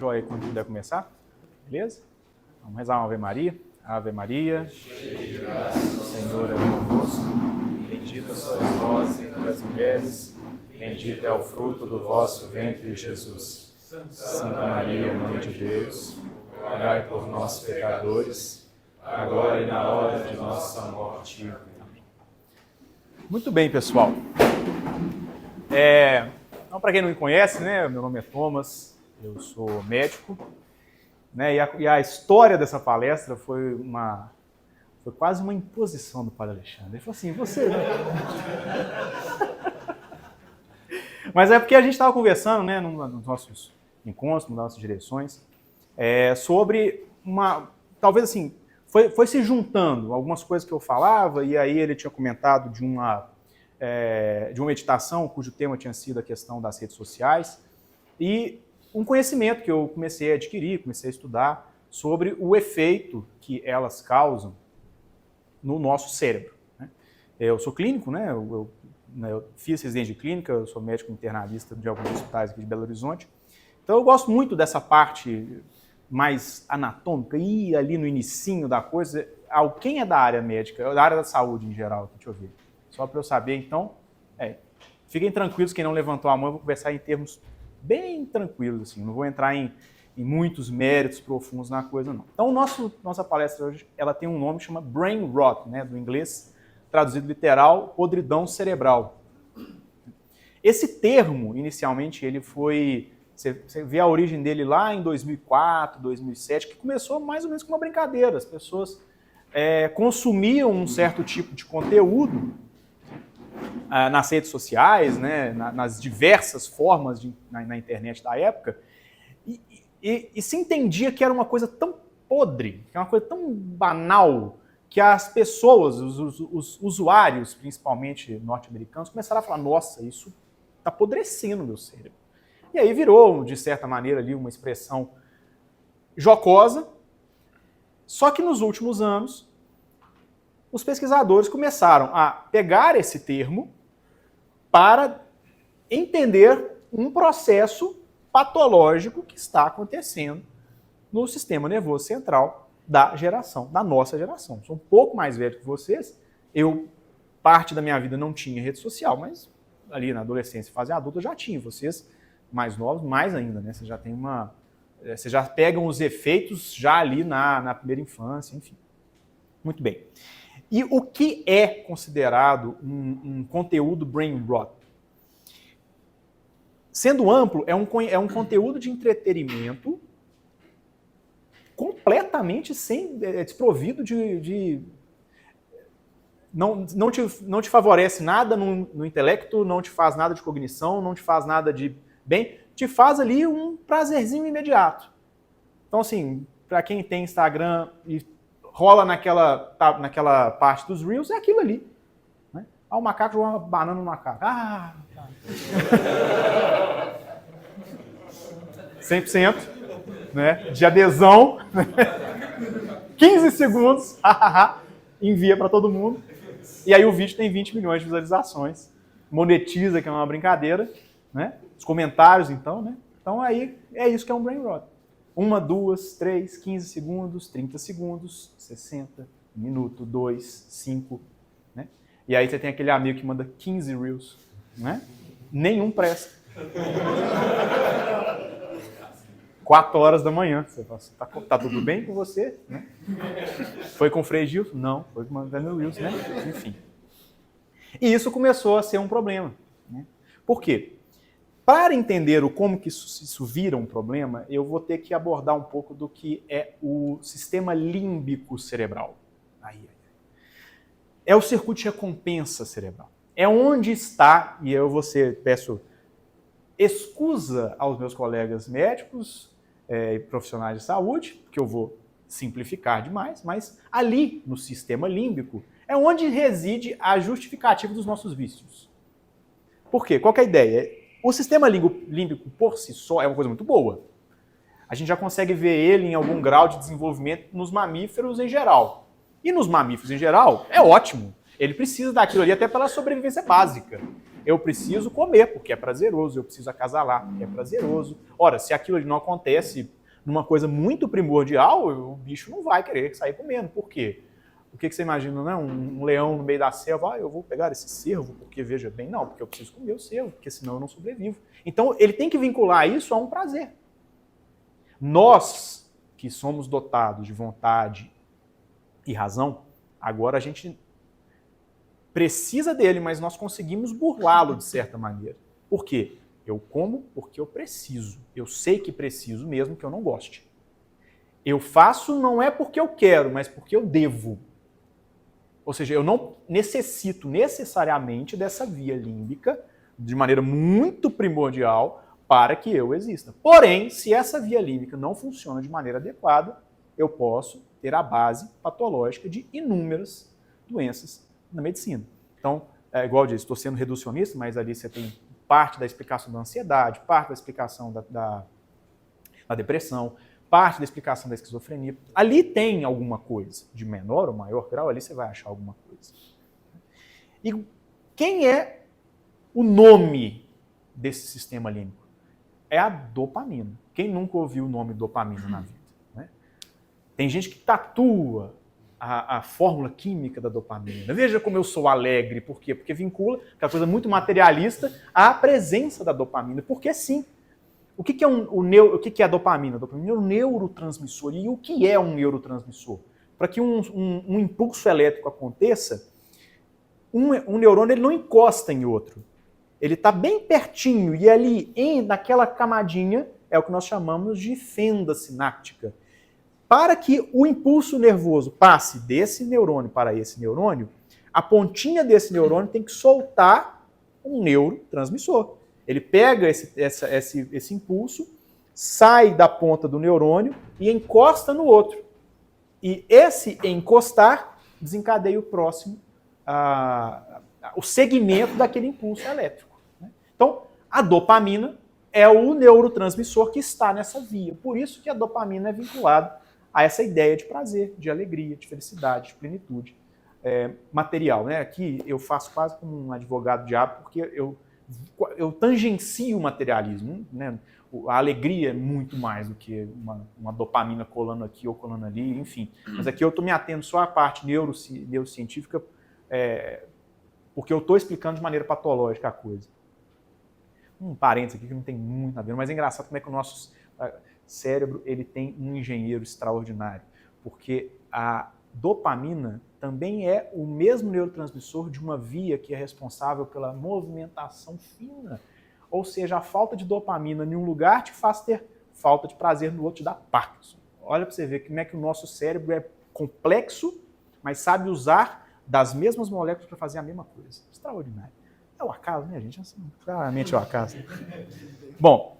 Joia, quando puder começar, beleza? Vamos rezar uma Ave Maria. Ave Maria, cheia de graça, o Senhor é convosco. Bendita sois vós entre as mulheres, bendito é o fruto do vosso ventre, Jesus. Santa Maria, Mãe de Deus, rogai por nós, pecadores, agora e na hora de nossa morte. Amém. Muito bem, pessoal. Então, para quem não me conhece, né, meu nome é Thomas, eu sou médico, né, e a história dessa palestra foi quase uma imposição do Padre Alexandre. Ele falou assim, você... Mas é porque a gente estava conversando, né, nos nossos encontros, nas nossas direções, sobre talvez assim, foi se juntando algumas coisas que eu falava, e aí ele tinha comentado de uma meditação cujo tema tinha sido a questão das redes sociais, e um conhecimento que eu comecei a adquirir, comecei a estudar sobre o efeito que elas causam no nosso cérebro. Né? Eu sou clínico, né? Eu fiz residência de clínica, eu sou médico internalista de alguns hospitais aqui de Belo Horizonte. Então eu gosto muito dessa parte mais anatômica, e ali no inicinho da coisa, quem é da área médica, da área da saúde em geral, deixa eu ver. Só para eu saber, então, fiquem tranquilos, quem não levantou a mão, eu vou conversar em termos bem tranquilos, assim, não vou entrar em muitos méritos profundos na coisa, não. Então, nossa palestra hoje, ela tem um nome que chama Brain Rot, né, do inglês, traduzido literal, podridão cerebral. Esse termo, inicialmente, ele foi... Você vê a origem dele lá em 2004, 2007, que começou mais ou menos com uma brincadeira. As pessoas consumiam um certo tipo de conteúdo nas redes sociais, né, nas diversas formas na internet da época, e se entendia que era uma coisa tão podre, que era uma coisa tão banal, que as pessoas, os usuários, principalmente norte-americanos, começaram a falar, nossa, isso está apodrecendo o meu cérebro. E aí virou, de certa maneira, ali uma expressão jocosa, só que nos últimos anos, os pesquisadores começaram a pegar esse termo para entender um processo patológico que está acontecendo no sistema nervoso central da nossa geração. Sou um pouco mais velho que vocês. Parte da minha vida não tinha rede social, mas ali na adolescência e fase adulta eu já tinha. Vocês, mais novos, mais ainda, né? Vocês já têm vocês já pegam os efeitos já ali na primeira infância, enfim. Muito bem. E o que é considerado um conteúdo brain rot? Sendo amplo, é um conteúdo de entretenimento completamente desprovido não te favorece nada no intelecto, não te faz nada de cognição, não te faz nada de bem, te faz ali um prazerzinho imediato. Então, assim, para quem tem Instagram e rola naquela parte dos Reels, é aquilo ali. Né? O macaco joga uma banana no macaco. Tá. 100%, né, de adesão. 15 segundos, envia para todo mundo. E aí o vídeo tem 20 milhões de visualizações. Monetiza, que é uma brincadeira. Né? Os comentários, então, né? Então aí é isso que é um brain rot. 1, 2, 3, 15 segundos, 30 segundos, 60, minuto, 2, 5, né? E aí você tem aquele amigo que manda 15 reels, né? Nenhum presta. 4 horas da manhã. Você fala assim, tá tudo bem com você? Né? Foi com o Frei Gilson? Não, foi com o Daniel Wilson, né? Enfim. E isso começou a ser um problema. Né? Por quê? Para entender como que isso vira um problema, eu vou ter que abordar um pouco do que é o sistema límbico cerebral. É o circuito de recompensa cerebral. É onde está, e peço excusa aos meus colegas médicos e profissionais de saúde, porque eu vou simplificar demais, mas ali no sistema límbico é onde reside a justificativa dos nossos vícios. Por quê? Qual que é a ideia? O sistema límbico por si só é uma coisa muito boa. A gente já consegue ver ele em algum grau de desenvolvimento nos mamíferos em geral. E nos mamíferos em geral, é ótimo. Ele precisa daquilo ali até pela sobrevivência básica. Eu preciso comer, porque é prazeroso. Eu preciso acasalar, porque é prazeroso. Ora, se aquilo não acontece numa coisa muito primordial, o bicho não vai querer sair comendo. Por quê? O que você imagina, né? Um leão no meio da selva, eu vou pegar esse cervo, porque veja bem, não, porque eu preciso comer o cervo, porque senão eu não sobrevivo. Então, ele tem que vincular isso a um prazer. Nós, que somos dotados de vontade e razão, agora a gente precisa dele, mas nós conseguimos burlá-lo de certa maneira. Por quê? Eu como porque eu preciso. Eu sei que preciso mesmo que eu não goste. Eu faço não é porque eu quero, mas porque eu devo. Ou seja, eu não necessito necessariamente dessa via límbica de maneira muito primordial para que eu exista. Porém, se essa via límbica não funciona de maneira adequada, eu posso ter a base patológica de inúmeras doenças na medicina. Então, igual eu disse, estou sendo reducionista, mas ali você tem parte da explicação da ansiedade, parte da explicação da depressão, parte da explicação da esquizofrenia. Ali tem alguma coisa, de menor ou maior grau, ali você vai achar alguma coisa. E quem é o nome desse sistema límbico? É a dopamina. Quem nunca ouviu o nome dopamina na vida? Né? Tem gente que tatua a fórmula química da dopamina. Veja como eu sou alegre. Por quê? Porque vincula aquela coisa muito materialista à presença da dopamina. Porque sim. O que é a dopamina? A dopamina é um neurotransmissor. E o que é um neurotransmissor? Para que um impulso elétrico aconteça, um neurônio ele não encosta em outro. Ele está bem pertinho e ali, naquela camadinha, é o que nós chamamos de fenda sináptica. Para que o impulso nervoso passe desse neurônio para esse neurônio, a pontinha desse neurônio tem que soltar um neurotransmissor. Ele pega esse impulso, sai da ponta do neurônio e encosta no outro. E esse encostar desencadeia o próximo, o segmento daquele impulso elétrico. Né? Então, a dopamina é o neurotransmissor que está nessa via. Por isso que a dopamina é vinculada a essa ideia de prazer, de alegria, de felicidade, de plenitude material. Né? Aqui eu faço quase como um advogado diabo, porque eu tangencio o materialismo. Né? A alegria é muito mais do que uma dopamina colando aqui ou colando ali, enfim. Mas aqui eu estou me atendo só à parte neurocientífica, porque eu estou explicando de maneira patológica a coisa. Um parênteses aqui que não tem muito a ver, mas é engraçado como é que o nosso cérebro ele tem um engenheiro extraordinário, porque a dopamina também é o mesmo neurotransmissor de uma via que é responsável pela movimentação fina. Ou seja, a falta de dopamina em um lugar te faz ter falta de prazer no outro, te dá Parkinson. Olha para você ver como é que o nosso cérebro é complexo, mas sabe usar das mesmas moléculas para fazer a mesma coisa. Extraordinário. É o acaso, né, gente? Assim, claramente é o acaso. Bom,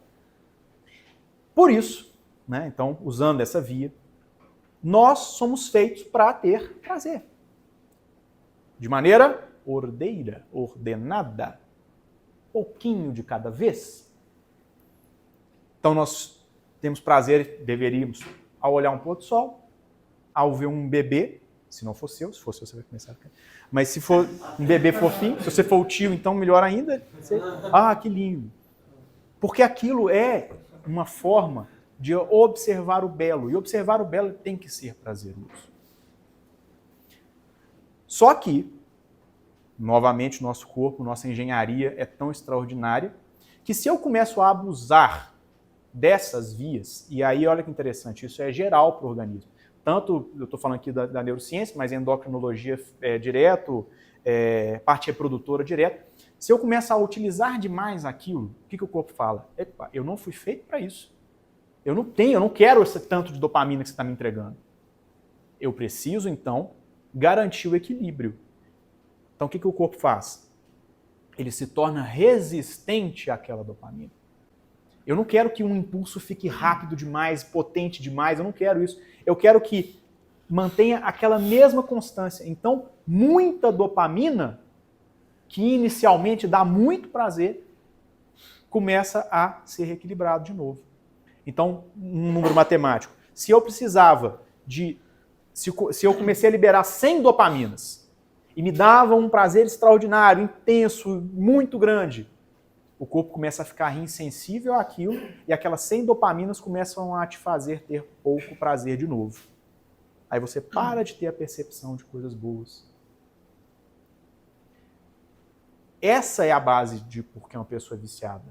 por isso, né, então, usando essa via, nós somos feitos para ter prazer. De maneira ordeira, ordenada, pouquinho de cada vez. Então nós temos prazer, deveríamos, ao olhar um pôr do sol, ao ver um bebê, se não for seu, se for seu você vai começar a ficar. Mas se for um bebê fofinho, se você for o tio, então melhor ainda. Que lindo. Porque aquilo é uma forma de observar o belo. E observar o belo tem que ser prazeroso. Só que, novamente, nosso corpo, nossa engenharia é tão extraordinária que se eu começo a abusar dessas vias, e aí olha que interessante, isso é geral para o organismo. Tanto, eu estou falando aqui da neurociência, mas endocrinologia direto, parte reprodutora direto. Se eu começar a utilizar demais aquilo, o que o corpo fala? Epa, eu não fui feito para isso. Eu não quero esse tanto de dopamina que você está me entregando. Eu preciso, então, garantir o equilíbrio. Então, o que o corpo faz? Ele se torna resistente àquela dopamina. Eu não quero que um impulso fique rápido demais, potente demais, eu não quero isso. Eu quero que mantenha aquela mesma constância. Então, muita dopamina, que inicialmente dá muito prazer, começa a ser reequilibrado de novo. Então, um número matemático. Se eu precisava se eu comecei a liberar 100 dopaminas, e me dava um prazer extraordinário, intenso, muito grande, o corpo começa a ficar insensível àquilo e aquelas 100 dopaminas começam a te fazer ter pouco prazer de novo. Aí você para de ter a percepção de coisas boas. Essa é a base de por que uma pessoa é viciada.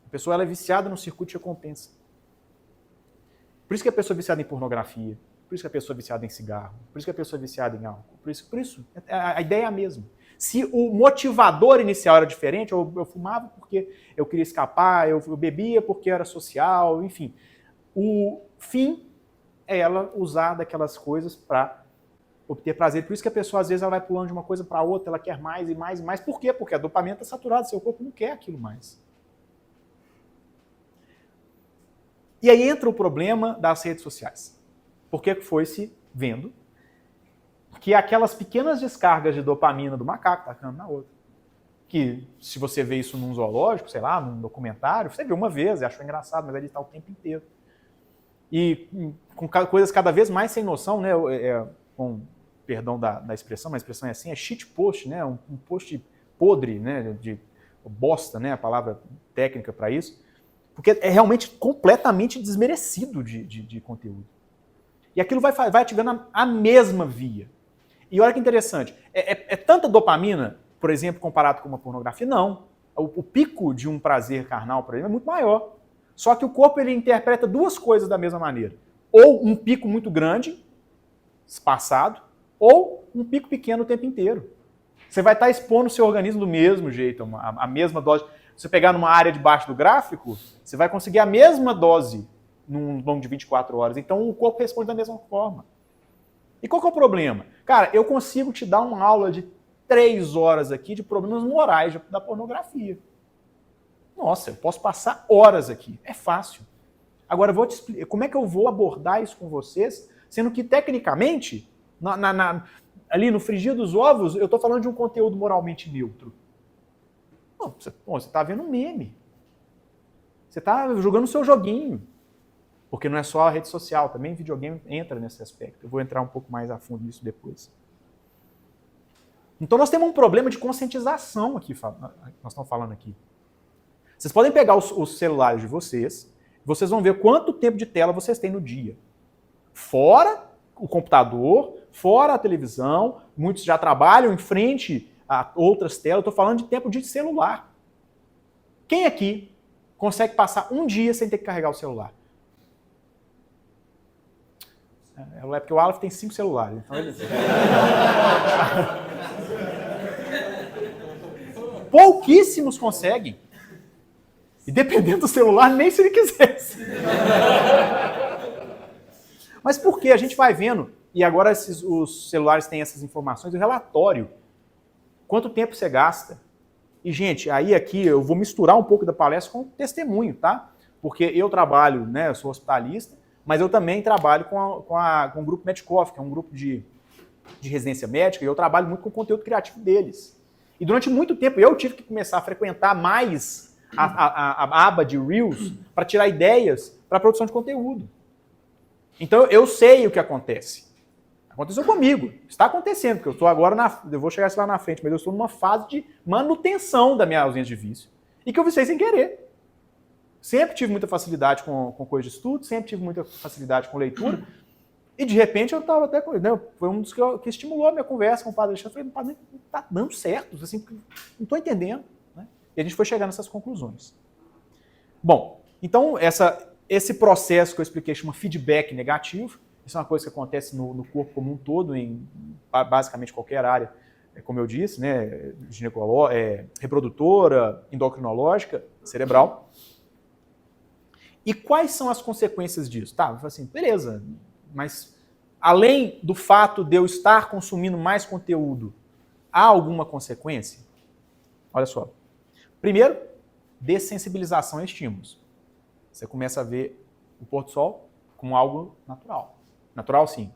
A pessoa ela é viciada no circuito de recompensa. Por isso que a pessoa é viciada em pornografia, por isso que a pessoa é viciada em cigarro, por isso que a pessoa é viciada em álcool. Por isso a ideia é a mesma. Se o motivador inicial era diferente, eu fumava porque eu queria escapar, eu bebia porque era social, enfim. O fim é ela usar daquelas coisas para obter prazer. Por isso que a pessoa, às vezes, ela vai pulando de uma coisa para outra, ela quer mais e mais e mais. Por quê? Porque a dopamina está saturada, seu corpo não quer aquilo mais. E aí entra o problema das redes sociais. Porque foi se vendo que aquelas pequenas descargas de dopamina do macaco tacando na outra. Que se você vê isso num zoológico, sei lá, num documentário, você vê uma vez e achou engraçado, mas ele está o tempo inteiro. E com coisas cada vez mais sem noção, né? Com perdão da expressão, mas a expressão é assim, é shit post, né? Um post podre, né? De bosta, né? A palavra técnica para isso. Porque é realmente completamente desmerecido de conteúdo. E aquilo vai ativando a mesma via. E olha que interessante, é tanta dopamina, por exemplo, comparado com uma pornografia? Não. O pico de um prazer carnal, por exemplo, é muito maior. Só que o corpo ele interpreta duas coisas da mesma maneira. Ou um pico muito grande, espaçado, ou um pico pequeno o tempo inteiro. Você vai estar expondo o seu organismo do mesmo jeito, a mesma dose. Se você pegar numa área debaixo do gráfico, você vai conseguir a mesma dose num longo de 24 horas. Então o corpo responde da mesma forma. E qual que é o problema? Cara, eu consigo te dar uma aula de 3 horas aqui de problemas morais da pornografia. Nossa, eu posso passar horas aqui. É fácil. Agora, eu vou te explicar como é que eu vou abordar isso com vocês, sendo que, tecnicamente, ali no frigir dos ovos, eu estou falando de um conteúdo moralmente neutro. Você está vendo um meme. Você está jogando o seu joguinho. Porque não é só a rede social, também videogame entra nesse aspecto. Eu vou entrar um pouco mais a fundo nisso depois. Então nós temos um problema de conscientização aqui, nós estamos falando aqui. Vocês podem pegar os celulares de vocês vão ver quanto tempo de tela vocês têm no dia. Fora o computador, fora a televisão, muitos já trabalham em frente a outras telas, eu estou falando de tempo de celular. Quem aqui consegue passar um dia sem ter que carregar o celular? É porque o Aleph tem 5 celulares. Então ele... Pouquíssimos conseguem. E dependendo do celular, nem se ele quisesse. Mas por que? A gente vai vendo, e agora os celulares têm essas informações, o relatório. Quanto tempo você gasta? E, gente, aí aqui eu vou misturar um pouco da palestra com testemunho, tá? Porque eu trabalho, né, eu sou hospitalista, mas eu também trabalho com o grupo Medcoff, que é um grupo de residência médica, e eu trabalho muito com o conteúdo criativo deles. E durante muito tempo eu tive que começar a frequentar mais a aba de Reels para tirar ideias para a produção de conteúdo. Então eu sei o que acontece. Aconteceu comigo, está acontecendo, porque eu estou agora, eu vou chegar lá na frente, mas eu estou numa fase de manutenção da minha ausência de vício. E que eu viciei sem querer. Sempre tive muita facilidade com coisa de estudo, sempre tive muita facilidade com leitura, e de repente eu estava até com... Né, foi um dos que estimulou a minha conversa com o padre Alexandre. Eu falei, padre, não está dando certo, assim, não estou entendendo. Né? E a gente foi chegando nessas conclusões. Bom, então esse processo que eu expliquei chama feedback negativo. Isso é uma coisa que acontece no corpo como um todo, em basicamente qualquer área, como eu disse, né, reprodutora, endocrinológica, cerebral. E quais são as consequências disso? Tá, assim, beleza, mas além do fato de eu estar consumindo mais conteúdo, há alguma consequência? Olha só. Primeiro, dessensibilização a estímulos. Você começa a ver o pôr do sol como algo natural. Natural, sim.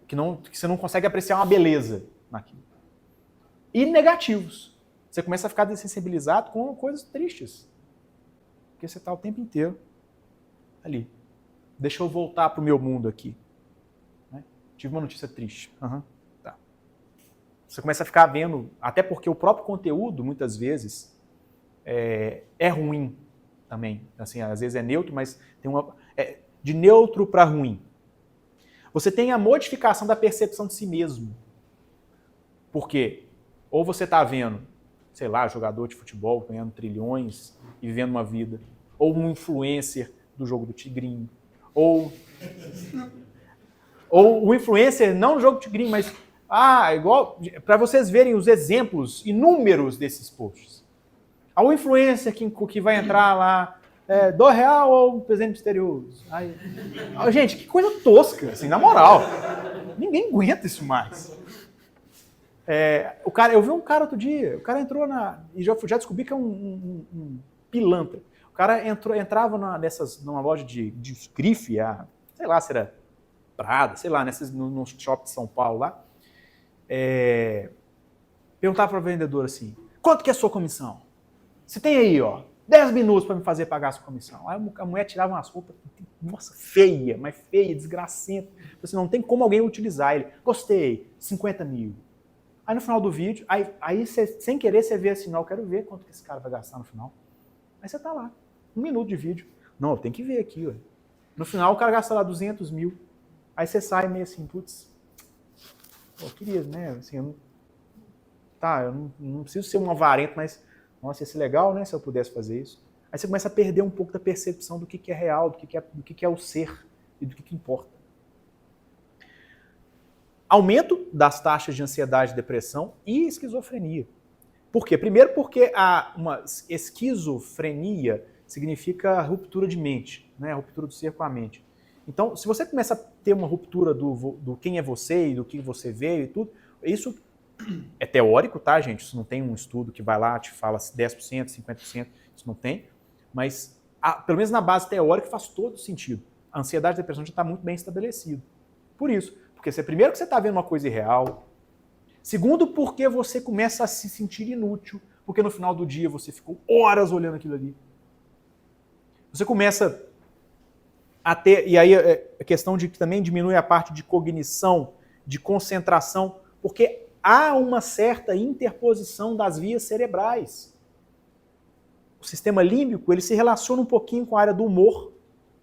Que você não consegue apreciar uma beleza naquilo. E negativos. Você começa a ficar dessensibilizado com coisas tristes. Porque você está o tempo inteiro ali. Deixa eu voltar para o meu mundo aqui. Né? Tive uma notícia triste. Você começa a ficar vendo, até porque o próprio conteúdo, muitas vezes, é ruim também. Assim, às vezes é neutro, mas tem de neutro para ruim. Você tem a modificação da percepção de si mesmo. Por quê? Ou você está vendo, sei lá, jogador de futebol ganhando trilhões e vivendo uma vida, ou um influencer do jogo do Tigrinho, ou o influencer, não no jogo do Tigrinho, mas igual para vocês verem os exemplos inúmeros desses posts. O influencer que vai entrar lá, R$2 ou presidente misterioso? Gente, que coisa tosca, assim, na moral. Ninguém aguenta isso mais. Eu vi um cara outro dia, o cara entrou e já descobri que é um pilantra. O cara entrava numa loja de grife, sei lá se era Prada, sei lá, no shopping de São Paulo lá. Perguntava para a vendedora assim, quanto que é a sua comissão? Você tem aí, 10 minutos para me fazer pagar a sua comissão. Aí a mulher tirava umas roupas, nossa, feia, mas feia, desgracenta. Assim, não tem como alguém utilizar ele. Gostei, 50 mil. Aí no final do vídeo, aí você, sem querer, você vê assim, não, eu quero ver quanto que esse cara vai gastar no final. Aí você tá lá, 1 minuto de vídeo. Não, eu tenho que ver aqui, ué. No final o cara gasta lá 200 mil. Aí você sai meio assim, putz, eu queria, né, assim, eu não preciso ser um avarento, mas, nossa, ia ser legal, né, se eu pudesse fazer isso. Aí você começa a perder um pouco da percepção do que é real, do que é o ser e do que importa. Aumento das taxas de ansiedade, depressão e esquizofrenia. Por quê? Primeiro porque uma esquizofrenia significa ruptura de mente, né? Ruptura do ser com a mente. Então, se você começa a ter uma ruptura do quem é você e do que você veio e tudo, isso é teórico, tá, gente? Isso não tem um estudo que vai lá e te fala 10%, 50%, isso não tem. Mas, pelo menos na base teórica, faz todo sentido. A ansiedade e a depressão já está muito bem estabelecido. Por isso. Porque primeiro que você está vendo uma coisa irreal. Segundo, porque você começa a se sentir inútil. Porque no final do dia você ficou horas olhando aquilo ali. Você começa a ter... E aí a questão de que também diminui a parte de cognição, de concentração, porque há uma certa interposição das vias cerebrais. O sistema límbico, ele se relaciona um pouquinho com a área do humor.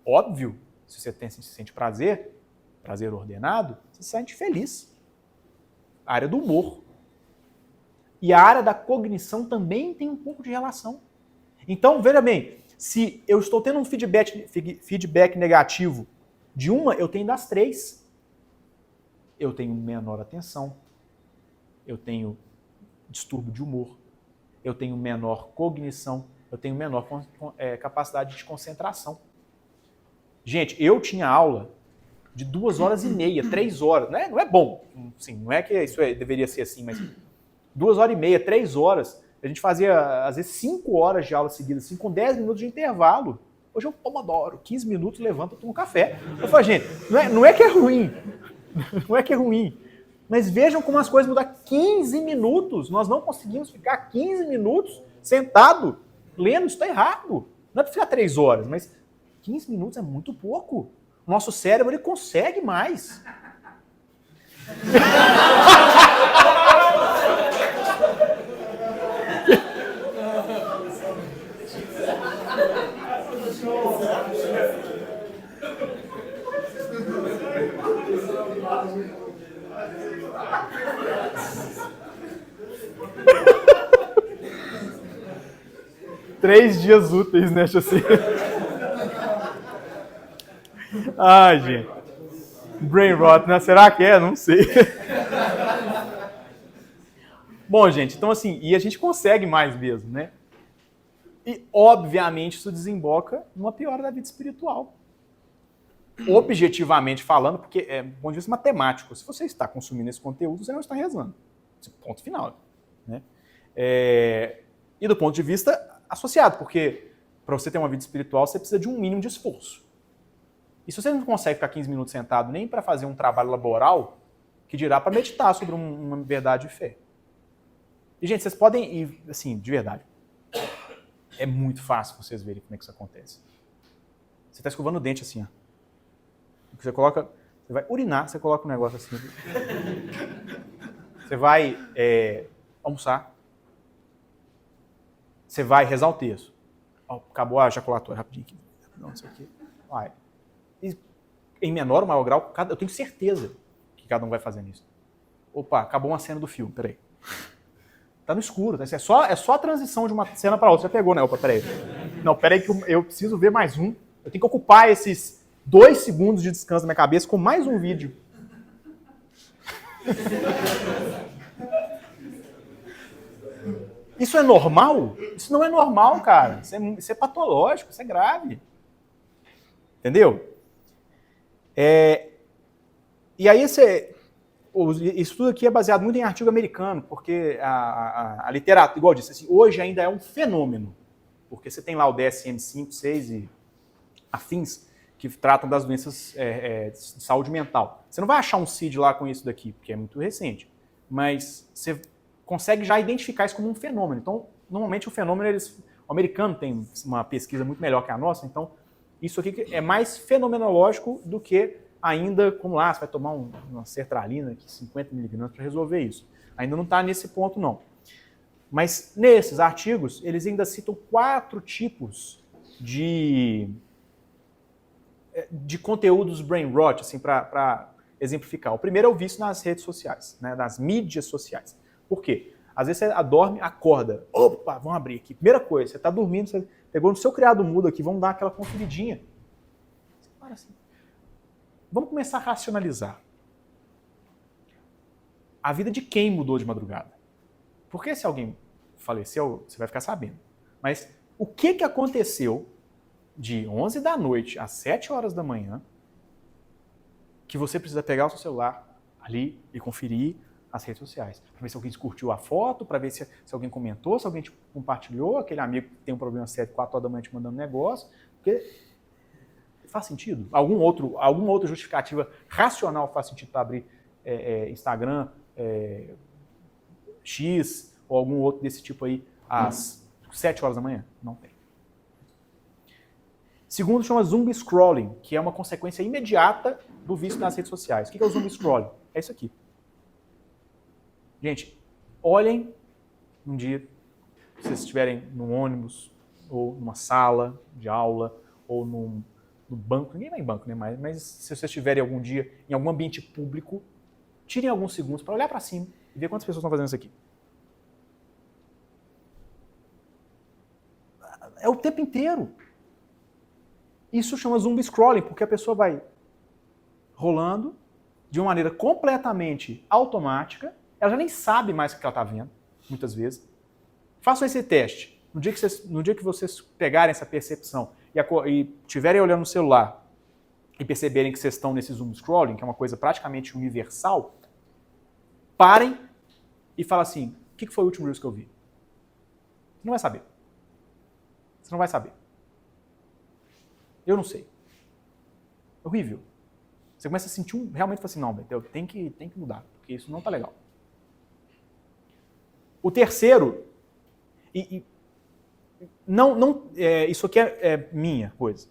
Óbvio, se você se sente prazer ordenado, você se sente feliz. A área do humor. E a área da cognição também tem um pouco de relação. Então, veja bem, se eu estou tendo um feedback negativo de uma, eu tenho das 3. Eu tenho menor atenção, eu tenho distúrbio de humor, eu tenho menor cognição, eu tenho menor capacidade de concentração. Gente, eu tinha aula de 2h30, 3 horas. Não é bom, assim, não é que isso deveria ser assim, mas 2h30, 3 horas. A gente fazia, às vezes, 5 horas de aula seguida, assim, com 10 minutos de intervalo. Hoje eu pomodoro, 15 minutos, levanto, tomo um café. Eu falo, gente, não é que é ruim. Não é que é ruim. Mas vejam como as coisas mudam. 15 minutos, nós não conseguimos ficar 15 minutos sentado lendo, isso está errado. Não é para ficar 3 horas, mas 15 minutos é muito pouco. Nosso cérebro, ele consegue mais. Três dias úteis, né, Chassi? Ai, gente. Brain rot, né? Será que é? Não sei. Bom, gente, então assim, e a gente consegue mais mesmo, né? E, obviamente, isso desemboca numa piora da vida espiritual. Objetivamente falando, porque é um ponto de vista matemático. Se você está consumindo esse conteúdo, você não está rezando. Ponto final. Né? E do ponto de vista associado, porque para você ter uma vida espiritual, você precisa de um mínimo de esforço. E se você não consegue ficar 15 minutos sentado nem para fazer um trabalho laboral, que dirá para meditar sobre uma verdade de fé. E, gente, vocês podem ir, assim, de verdade. É muito fácil vocês verem como é que isso acontece. Você está escovando o dente assim, ó. Você vai urinar, você coloca um negócio assim. Você vai almoçar. Você vai rezar o texto. Acabou a ejaculatória, rapidinho aqui. Não sei o quê. Vai. E, em menor ou maior grau, eu tenho certeza que cada um vai fazendo isso. Opa, acabou uma cena do filme, peraí. Tá no escuro, tá? É só a transição de uma cena para outra. Você pegou, né? Opa, peraí. Não, peraí que eu preciso ver mais um. Eu tenho que ocupar esses 2 segundos de descanso na minha cabeça com mais um vídeo. Isso é normal? Isso não é normal, cara. Isso é patológico, isso é grave. Entendeu? E aí isso tudo aqui é baseado muito em artigo americano, porque a literatura, igual eu disse, assim, hoje ainda é um fenômeno. Porque você tem lá o DSM-5, 6 e afins que tratam das doenças de saúde mental. Você não vai achar um CID lá com isso daqui, porque é muito recente. Mas você consegue já identificar isso como um fenômeno. Então, normalmente o fenômeno, o americano tem uma pesquisa muito melhor que a nossa, então isso aqui é mais fenomenológico do que ainda, como lá, você vai tomar uma sertralina, aqui, 50 mg para resolver isso. Ainda não está nesse ponto, não. Mas nesses artigos, eles ainda citam 4 tipos de conteúdos brain rot, assim, para exemplificar. O primeiro é o vício nas redes sociais, né, nas mídias sociais. Por quê? Às vezes você dorme, acorda. Opa, vamos abrir aqui. Primeira coisa, você está dormindo, você pegou no seu criado mudo aqui, vamos dar aquela conferidinha. Você para assim. Vamos começar a racionalizar. A vida de quem mudou de madrugada? Porque se alguém faleceu, você vai ficar sabendo. Mas o que aconteceu de 11 da noite às 7 horas da manhã que você precisa pegar o seu celular ali e conferir as redes sociais? Para ver se alguém curtiu a foto, para ver se alguém comentou, se alguém te compartilhou, aquele amigo que tem um problema sério 4 horas da manhã te mandando negócio. Porque faz sentido? Alguma outra justificativa racional faz sentido para abrir Instagram, X ou algum outro desse tipo aí às 7 horas da manhã? Não tem. Segundo, chama zumbi scrolling, que é uma consequência imediata do vício nas redes sociais. O que é o zumbi scrolling? É isso aqui. Gente, olhem um dia, se vocês estiverem num ônibus, ou numa sala de aula, ou no banco, ninguém vai em banco, né? Mas se vocês estiverem algum dia em algum ambiente público, tirem alguns segundos para olhar para cima e ver quantas pessoas estão fazendo isso aqui. É o tempo inteiro. Isso chama zumbi scrolling, porque a pessoa vai rolando de uma maneira completamente automática, ela já nem sabe mais o que ela está vendo, muitas vezes. Façam esse teste. No dia que vocês pegarem essa percepção e estiverem olhando no celular e perceberem que vocês estão nesse zoom scrolling, que é uma coisa praticamente universal, parem e falem assim, o que foi o último Reels que eu vi? Você não vai saber. Você não vai saber. Eu não sei. É horrível. Você começa a sentir realmente assim, não, Beto, tem que mudar, porque isso não está legal. O terceiro, isso aqui é minha coisa.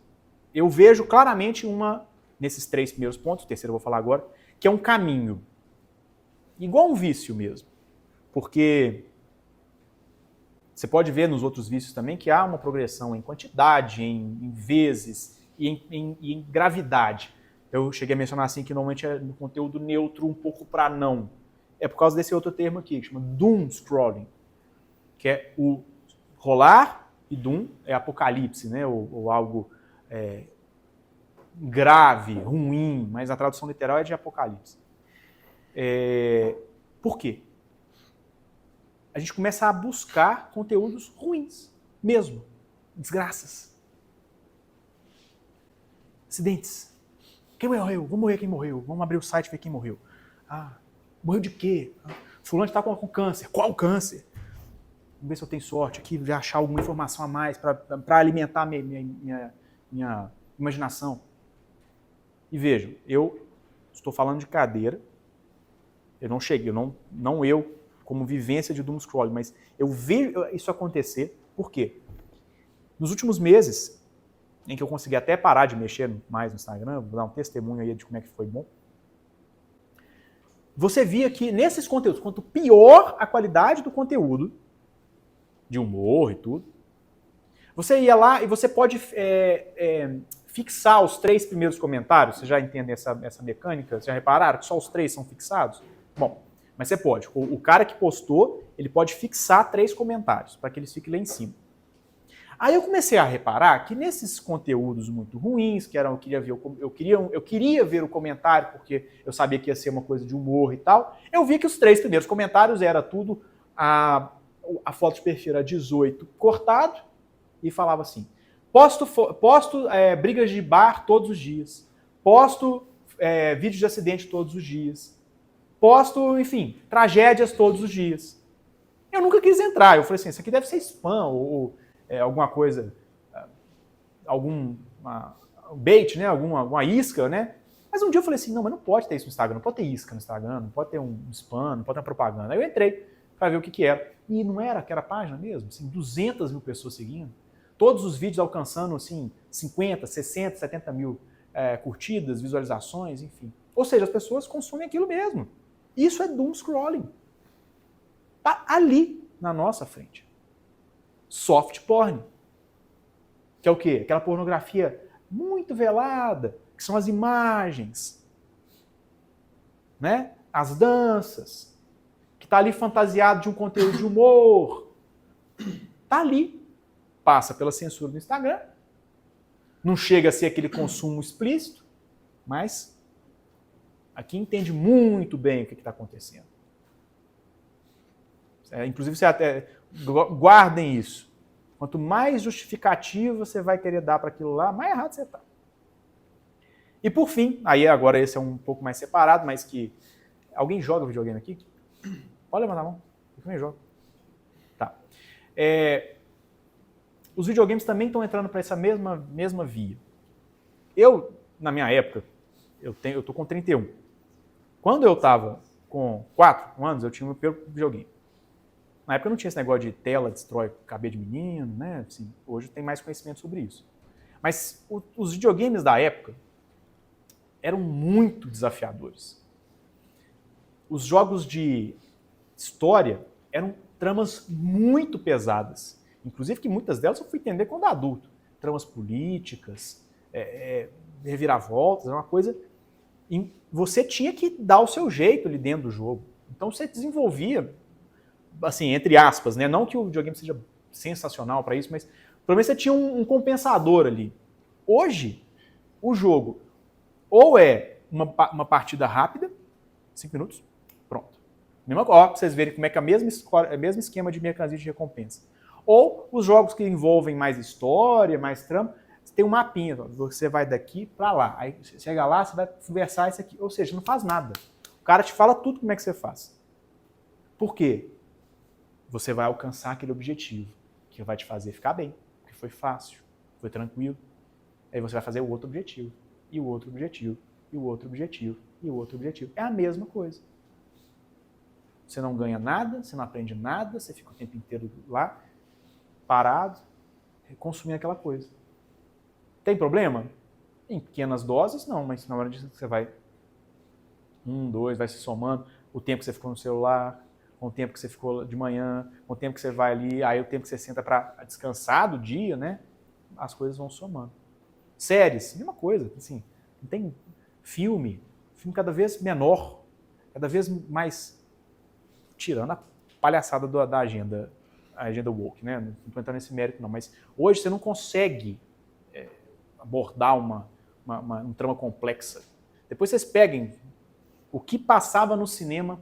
Eu vejo claramente nesses 3 primeiros pontos, o terceiro eu vou falar agora, que é um caminho. Igual um vício mesmo. Porque você pode ver nos outros vícios também que há uma progressão em quantidade, em vezes e em gravidade. Eu cheguei a mencionar assim que normalmente é no conteúdo neutro um pouco para não. É por causa desse outro termo aqui, que chama doom scrolling, que é o rolar e doom, é apocalipse, né? ou algo grave, ruim, mas a tradução literal é de apocalipse. Por quê? A gente começa a buscar conteúdos ruins, mesmo. Desgraças. Acidentes. Quem morreu? Vamos morrer quem morreu. Vamos abrir o site e ver quem morreu. Morreu de quê? Fulano está com câncer. Qual câncer? Vamos ver se eu tenho sorte aqui de achar alguma informação a mais para alimentar minha imaginação. E vejam, eu estou falando de cadeira. Eu não cheguei, não eu como vivência de doom scrolling, mas eu vejo isso acontecer. Por quê? Nos últimos meses, em que eu consegui até parar de mexer mais no Instagram, vou dar um testemunho aí de como é que foi bom, você via que nesses conteúdos, quanto pior a qualidade do conteúdo, de humor e tudo, você ia lá e você pode fixar os 3 primeiros comentários. Você já entende essa mecânica? Vocês já repararam que só os 3 são fixados? Bom, mas você pode. O cara que postou, ele pode fixar 3 comentários, para que eles fiquem lá em cima. Aí eu comecei a reparar que nesses conteúdos muito ruins, que eram eu queria ver o comentário, porque eu sabia que ia ser uma coisa de humor e tal, eu vi que os 3 primeiros comentários era tudo a foto de perfil era 18 cortado, e falava assim, posto brigas de bar todos os dias, posto vídeos de acidente todos os dias, posto, enfim, tragédias todos os dias. Eu nunca quis entrar, eu falei assim, isso aqui deve ser spam, ou alguma coisa, algum bait, né? Alguma isca, né? Mas um dia eu falei assim, não, mas não pode ter isso no Instagram, não pode ter isca no Instagram, não pode ter um spam, não pode ter uma propaganda. Aí eu entrei para ver o que era. E não era aquela página mesmo, assim, 200 mil pessoas seguindo, todos os vídeos alcançando assim, 50, 60, 70 mil curtidas, visualizações, enfim. Ou seja, as pessoas consomem aquilo mesmo. Isso é doom scrolling. Tá ali na nossa frente. Soft porn. Que é o quê? Aquela pornografia muito velada, que são as imagens, né? As danças, que tá ali fantasiado de um conteúdo de humor. Tá ali. Passa pela censura do Instagram. Não chega a ser aquele consumo explícito, mas aqui entende muito bem o que está acontecendo. Inclusive, você até guardem isso. Quanto mais justificativa você vai querer dar para aquilo lá, mais errado você está. E por fim, aí agora esse é um pouco mais separado, mas que... Alguém joga videogame aqui? Pode levantar a mão. Eu também jogo. Tá. Os videogames também estão entrando para essa mesma via. Eu, na minha época, eu tô com 31. Quando eu estava com 4 anos, eu tinha o meu primeiro videogame. Na época não tinha esse negócio de tela destrói cabelo de menino, né? Assim, hoje tem mais conhecimento sobre isso. Mas os videogames da época eram muito desafiadores. Os jogos de história eram tramas muito pesadas. Inclusive que muitas delas eu fui entender quando adulto. Tramas políticas, reviravoltas, é uma coisa... E você tinha que dar o seu jeito ali dentro do jogo. Então você desenvolvia, assim, entre aspas, né? Não que o videogame seja sensacional para isso, mas pelo menos você tinha um compensador ali. Hoje, o jogo ou é uma partida rápida, 5 minutos, pronto. Mesma coisa, pra vocês verem como é que é o mesmo esquema de mecanismo de recompensa. Ou os jogos que envolvem mais história, mais trama, você tem um mapinha, você vai daqui para lá. Aí você chega lá, você vai conversar isso aqui. Ou seja, não faz nada. O cara te fala tudo como é que você faz. Por quê? Você vai alcançar aquele objetivo que vai te fazer ficar bem, porque foi fácil, foi tranquilo. Aí você vai fazer o outro objetivo, e o outro objetivo, e o outro objetivo, e o outro objetivo. É a mesma coisa. Você não ganha nada, você não aprende nada, você fica o tempo inteiro lá, parado, consumindo aquela coisa. Tem problema? Em pequenas doses, não, mas na hora de você vai 1, 2, vai se somando, o tempo que você ficou no celular, com o tempo que você ficou de manhã, com o tempo que você vai ali, aí o tempo que você senta para descansar do dia, né? As coisas vão somando. Séries, mesma coisa, assim, tem filme cada vez menor, cada vez mais tirando a palhaçada da agenda, a agenda woke, né? Não estou entrando nesse mérito não, mas hoje você não consegue abordar uma trama complexa. Depois vocês peguem o que passava no cinema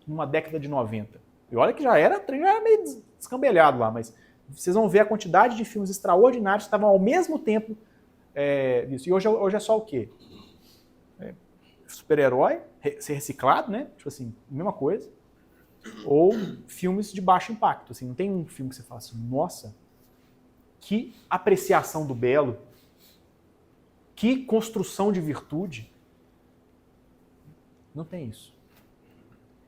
numa década de 90. E olha que já era meio descambelhado lá, mas vocês vão ver a quantidade de filmes extraordinários que estavam ao mesmo tempo nisso. E hoje é só o quê? Super-herói, ser reciclado, né? Tipo assim, mesma coisa. Ou filmes de baixo impacto. Assim, não tem um filme que você fala assim, nossa, que apreciação do belo, que construção de virtude. Não tem isso.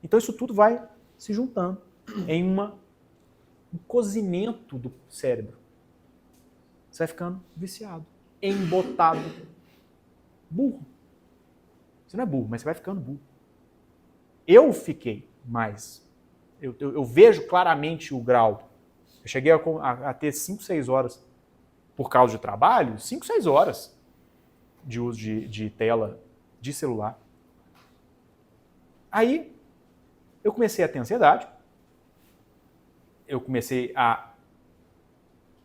Então isso tudo vai se juntando em um cozimento do cérebro. Você vai ficando viciado, embotado, burro. Você não é burro, mas você vai ficando burro. Eu fiquei mais. Eu vejo claramente o grau. Eu cheguei a ter 5, 6 horas por causa de trabalho, 5, 6 horas de uso de tela de celular. Aí eu comecei a ter ansiedade, eu comecei a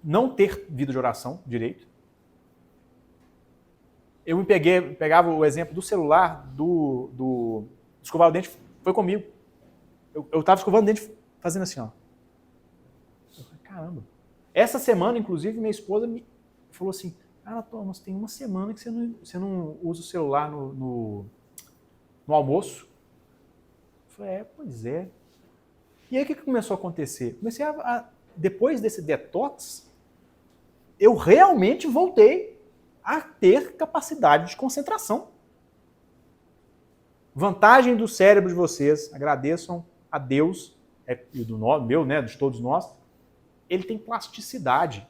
não ter vida de oração direito. Eu pegava o exemplo do celular, do escovar o dente, foi comigo. Eu estava escovando o dente fazendo assim, ó. Eu falei, caramba. Essa semana, inclusive, minha esposa me falou assim, cara, Thomas, tem uma semana que você não usa o celular no almoço. Eu falei, pois é. E aí o que começou a acontecer? Comecei depois desse detox, eu realmente voltei a ter capacidade de concentração. Vantagem do cérebro de vocês, agradeçam a Deus, e do meu, né, de todos nós, ele tem plasticidade.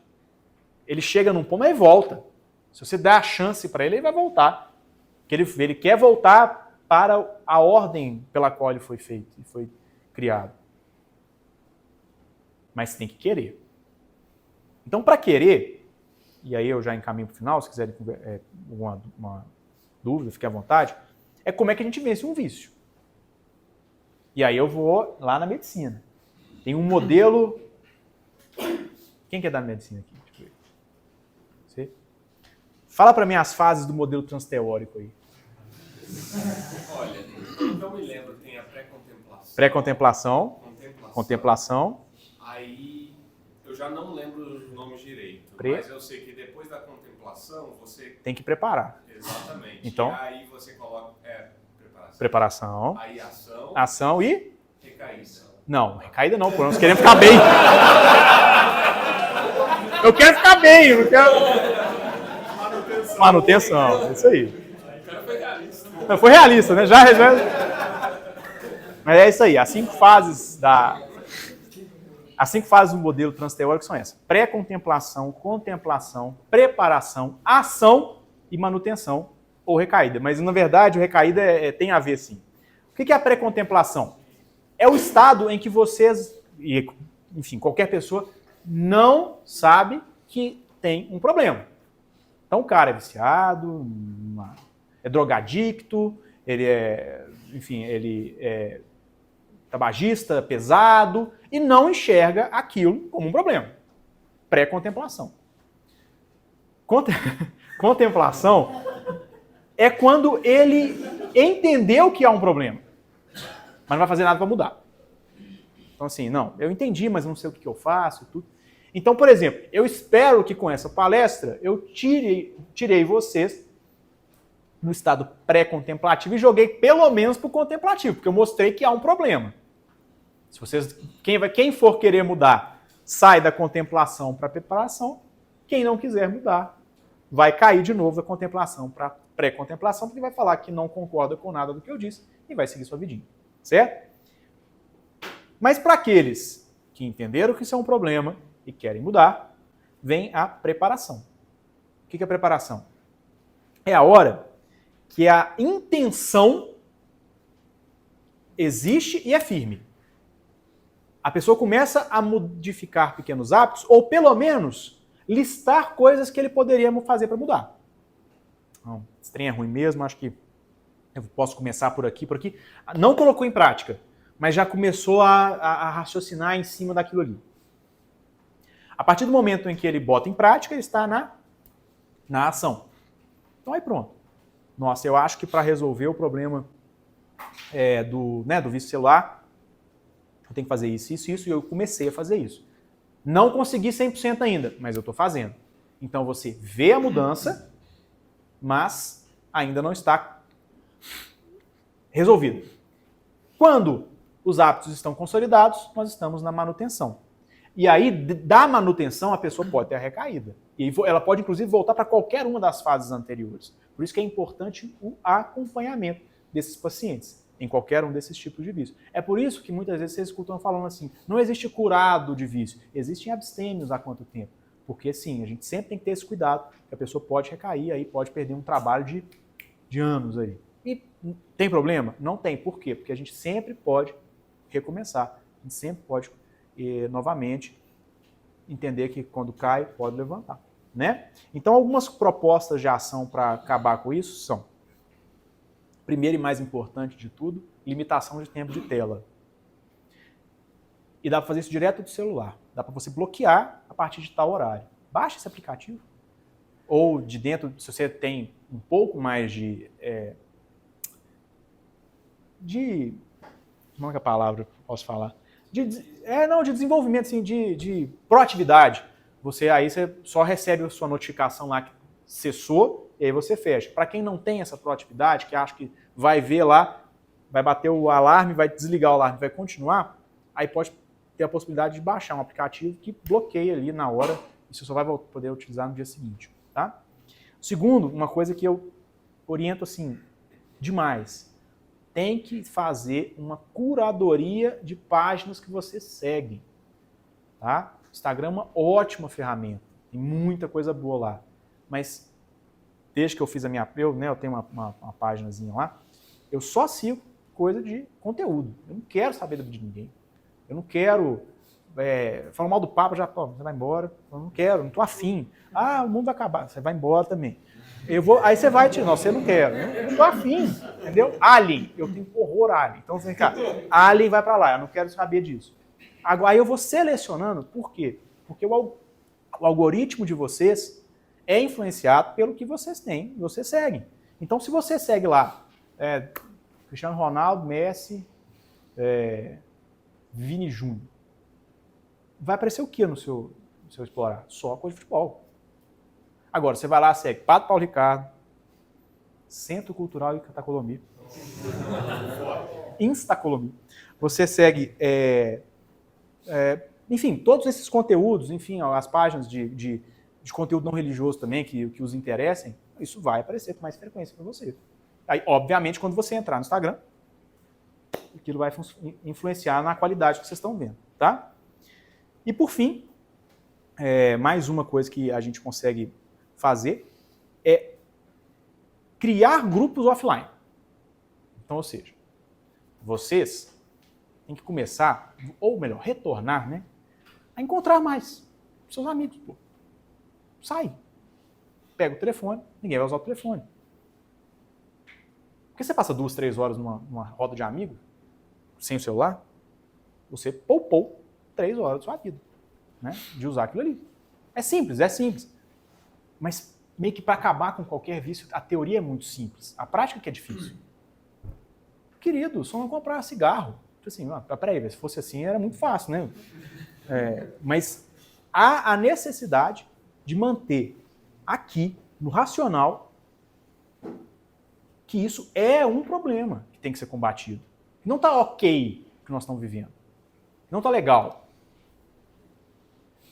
Ele chega num ponto, mas ele volta. Se você dá a chance para ele, ele vai voltar. Porque ele quer voltar para a ordem pela qual ele foi feito e foi criado. Mas tem que querer. Então, para querer, e aí eu já encaminho para o final, se quiserem uma dúvida, fique à vontade, é como é que a gente vence um vício. E aí eu vou lá na medicina. Tem um modelo... Quem que é da medicina aqui? Você? Fala para mim as fases do modelo transteórico aí. Olha, não me lembro, tem a pré-contemplação. Pré-contemplação. Contemplação. Aí, eu já não lembro os nomes direito, mas eu sei que depois da contemplação, você... Tem que preparar. Exatamente. Então, e aí você coloca... Preparação. Aí ação. Ação e... Recaída. Não, recaída não, pô, nós queremos ficar bem. Eu quero ficar bem, eu não quero... Manutenção, isso aí. O cara foi realista. Não, foi realista, né? Já... Mas é isso aí, as 5 fases do modelo transteórico são essas. Pré-contemplação, contemplação, preparação, ação e manutenção ou recaída. Mas, na verdade, o recaída tem a ver, sim. O que é a pré-contemplação? É o estado em que vocês, e, enfim, qualquer pessoa, não sabe que tem um problema. Então, o cara é viciado, é drogadicto, ele é tabagista, pesado, e não enxerga aquilo como um problema. Pré-contemplação. Contemplação é quando ele entendeu que há um problema, mas não vai fazer nada para mudar. Então assim, não, eu entendi, mas não sei o que eu faço e tudo. Então, por exemplo, eu espero que com essa palestra eu tirei vocês no estado pré-contemplativo e joguei pelo menos para o contemplativo, porque eu mostrei que há um problema. Se vocês, quem for querer mudar, sai da contemplação para a preparação. Quem não quiser mudar, vai cair de novo da contemplação para pré-contemplação, porque vai falar que não concorda com nada do que eu disse e vai seguir sua vidinha. Certo? Mas para aqueles que entenderam que isso é um problema e querem mudar, vem a preparação. O que é a preparação? É a hora que a intenção existe e é firme. A pessoa começa a modificar pequenos hábitos, ou pelo menos listar coisas que ele poderia fazer para mudar. Não, esse trem é ruim mesmo, acho que eu posso começar por aqui. Não colocou em prática, mas já começou a raciocinar em cima daquilo ali. A partir do momento em que ele bota em prática, ele está na ação. Então aí pronto. Nossa, eu acho que para resolver o problema do vício celular, eu tenho que fazer isso, e eu comecei a fazer isso. Não consegui 100% ainda, mas eu estou fazendo. Então você vê a mudança, mas ainda não está resolvido. Quando os hábitos estão consolidados, nós estamos na manutenção. E aí, da manutenção, a pessoa pode ter a recaída. E ela pode, inclusive, voltar para qualquer uma das fases anteriores. Por isso que é importante o acompanhamento desses pacientes, em qualquer um desses tipos de vício. É por isso que muitas vezes vocês escutam falando assim, não existe curado de vício, existem abstêmios há quanto tempo? Porque sim, a gente sempre tem que ter esse cuidado, que a pessoa pode recair, aí pode perder um trabalho de anos aí. E tem problema? Não tem. Por quê? Porque a gente sempre pode recomeçar. A gente sempre pode, novamente, entender que quando cai, pode levantar. Né? Então, algumas propostas de ação para acabar com isso são, primeiro e mais importante de tudo, limitação de tempo de tela. E dá para fazer isso direto do celular. Dá para você bloquear a partir de tal horário. Baixa esse aplicativo. Ou de dentro, se você tem um pouco mais de como é que a palavra posso falar? De desenvolvimento, assim, de proatividade. Aí você só recebe a sua notificação lá que cessou, e aí você fecha. Para quem não tem essa proatividade, que acha que vai ver lá, vai bater o alarme, vai desligar o alarme, vai continuar, aí pode ter a possibilidade de baixar um aplicativo que bloqueia ali na hora, e você só vai poder utilizar no dia seguinte. Tá? Segundo, uma coisa que eu oriento assim demais, tem que fazer uma curadoria de páginas que você segue. Tá? Instagram é uma ótima ferramenta, tem muita coisa boa lá, mas desde que eu fiz a minha, eu tenho uma paginazinha lá, eu só sigo coisa de conteúdo, eu não quero saber da vida de ninguém, eu não quero falar mal do Papa, você vai embora, eu não quero, não tô afim, o mundo vai acabar, você vai embora também. Aí você vai, não, você não quer, eu não tô afim, entendeu? Alien, eu tenho horror a Alien, então vem cá, Alien vai para lá, eu não quero saber disso. Agora, aí eu vou selecionando, por quê? Porque o algoritmo de vocês é influenciado pelo que vocês têm, vocês seguem. Então, se você segue lá, Cristiano Ronaldo, Messi, Vini Júnior, vai aparecer o que no seu explorar? Só coisa de futebol. Agora, você vai lá, segue Padre Paulo Ricardo, Centro Cultural e Catacolomi, Instacolomi. Você segue, enfim, todos esses conteúdos, enfim, as páginas de conteúdo não religioso também, que os interessem, isso vai aparecer com mais frequência para você. Aí, obviamente, quando você entrar no Instagram, aquilo vai influenciar na qualidade que vocês estão vendo, tá? E, por fim, mais uma coisa que a gente consegue fazer é criar grupos offline. Então, ou seja, vocês têm que começar, ou melhor, retornar, né, a encontrar mais seus amigos. Pô. Sai. Pega o telefone, ninguém vai usar o telefone. Por que você passa 2, 3 horas numa roda de amigos, sem o celular? Você poupou 3 horas da sua vida, né, de usar aquilo ali. É simples. Mas meio que para acabar com qualquer vício, a teoria é muito simples. A prática que é difícil. Querido, só não comprar cigarro. Assim, peraí, se fosse assim era muito fácil, né? Mas há a necessidade de manter aqui, no racional, que isso é um problema que tem que ser combatido. Não está ok o que nós estamos vivendo. Não está legal.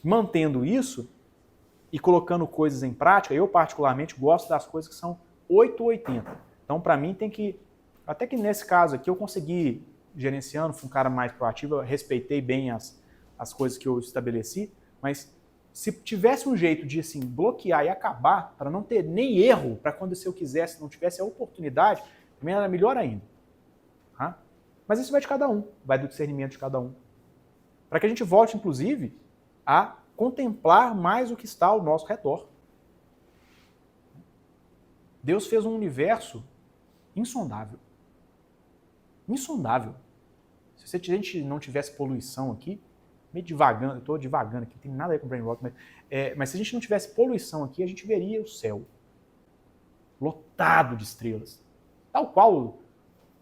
Mantendo isso e colocando coisas em prática, eu particularmente gosto das coisas que são 8 ou 80. Então, para mim, tem que... Até que nesse caso aqui eu consegui, gerenciando, fui um cara mais proativo, eu respeitei bem as coisas que eu estabeleci, mas se tivesse um jeito de assim, bloquear e acabar, para não ter nem erro, para quando se eu quisesse, não tivesse a oportunidade, também era melhor ainda. Tá? Mas isso vai de cada um, vai do discernimento de cada um. Para que a gente volte, inclusive, a contemplar mais o que está ao nosso redor. Deus fez um universo insondável. Insondável. Se a gente não tivesse poluição aqui, meio divagando, eu estou divagando aqui, não tem nada a ver com brain rock, mas se a gente não tivesse poluição aqui, a gente veria o céu lotado de estrelas, tal qual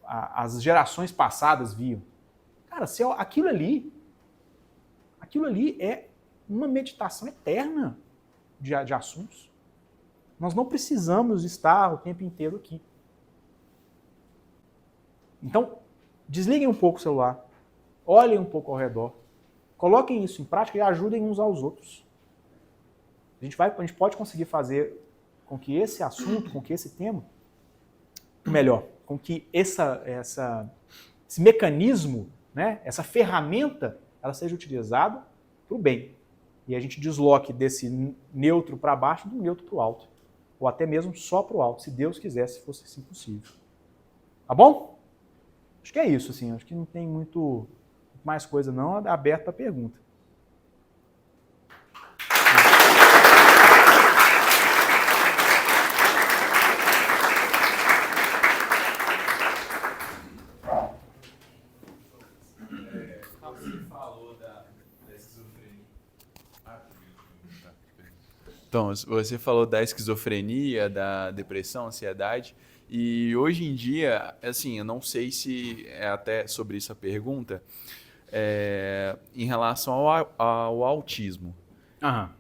as gerações passadas viam. Cara, céu, aquilo ali é uma meditação eterna de assuntos. Nós não precisamos estar o tempo inteiro aqui. Então, desliguem um pouco o celular, olhem um pouco ao redor, coloquem isso em prática e ajudem uns aos outros. A gente pode conseguir fazer com que esse assunto, com que esse tema, melhor, com que esse mecanismo, né, essa ferramenta, ela seja utilizada para o bem. E a gente desloque desse neutro para baixo do neutro para o alto. Ou até mesmo só para o alto, se Deus quisesse, fosse assim possível. Tá bom? Acho que é isso, assim. Acho que não tem muito mais coisa não, aberto para pergunta. Então, você falou da esquizofrenia, da depressão, ansiedade, e hoje em dia, assim, eu não sei se é até sobre isso a pergunta, em relação ao autismo. Aham.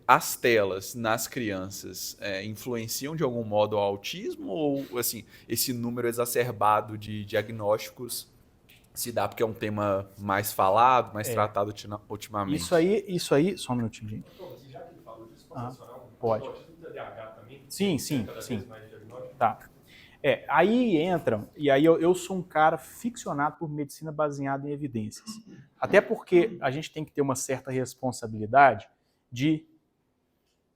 As telas nas crianças influenciam de algum modo o autismo ou, assim, esse número exacerbado de diagnósticos se dá porque é um tema mais falado, mais tratado ultimamente? Isso aí, só um minutinho, gente. Já que ele falou disso, posso adicionar um? Pode. O autismo TDAH também? Sim. Cada vez mais diagnóstico? Tá. Aí entram, e aí eu sou um cara ficcionado por medicina baseada em evidências. Até porque a gente tem que ter uma certa responsabilidade de